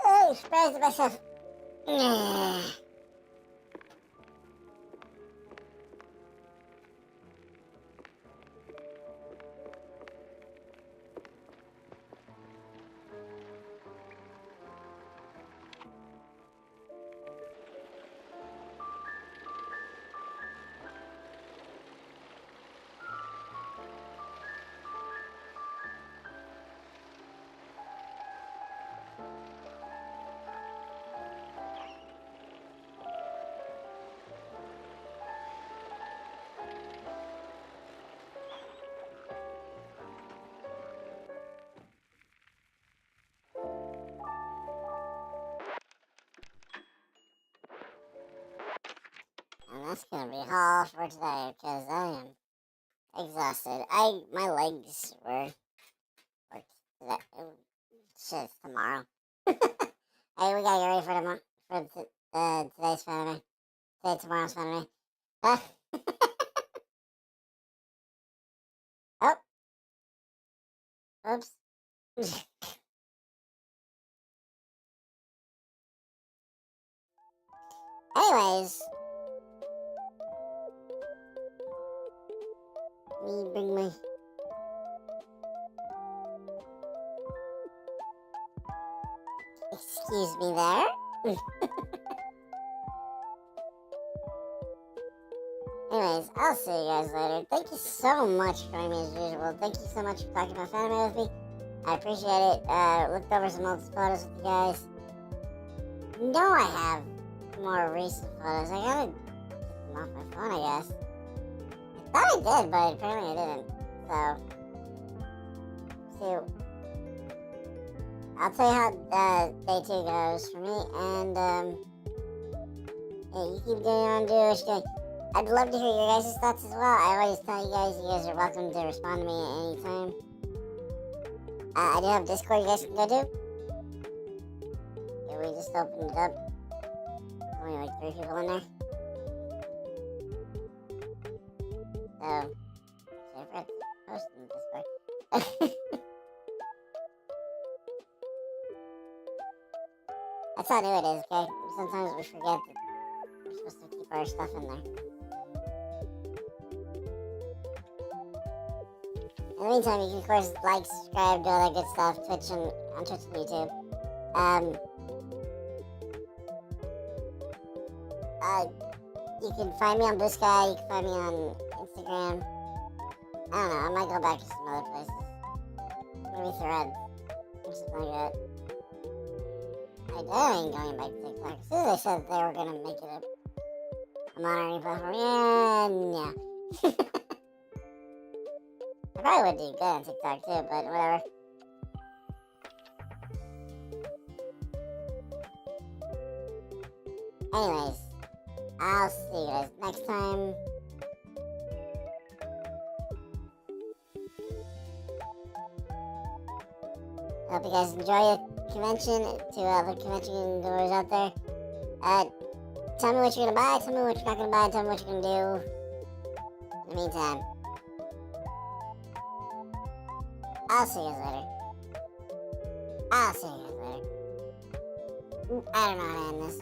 I'm surprised at myself. And that's gonna be all for today because I am exhausted. My legs were today. Shit, it's tomorrow. Hey, we gotta get ready for tomorrow for today's Fanime. Tomorrow's Fanime. Oh. Oops. Anyways. Let me bring my... Excuse me there. Anyways, I'll see you guys later. Thank you so much for joining me as usual. Thank you so much for talking about Fanime with me. I appreciate it. Looked over some old photos with you guys. No, I have more recent photos. I gotta get them off my phone, I guess. I thought I did, but apparently I didn't. So, I'll tell you how day 2 goes for me, and yeah, you keep doing your own, do what you're doing. I'd love to hear your guys' thoughts as well. I always tell you guys are welcome to respond to me at any time. I do have Discord you guys can go to. Yeah, we just opened it up. Only like 3 people in there. So, I forgot to post in Discord. That's how new it is, okay? Sometimes we forget that we're supposed to keep our stuff in there. In the meantime, you can of course like, subscribe, do all that good stuff, Twitch and YouTube. You can find me on Blue Sky, you can find me on Instagram. I don't know, I might go back to some other places. maybe Threads or something like that. I ain't going back to TikTok. As soon as they said they were gonna make it a modern platform, yeah. I probably would do good on TikTok too, but whatever. Anyways, I'll see you guys next time. I hope you guys enjoy the convention. To the convention goers out there, tell me what you're gonna buy, tell me what you're not gonna buy, tell me what you're gonna do. In the meantime, I'll see you guys later. I don't know how to end this.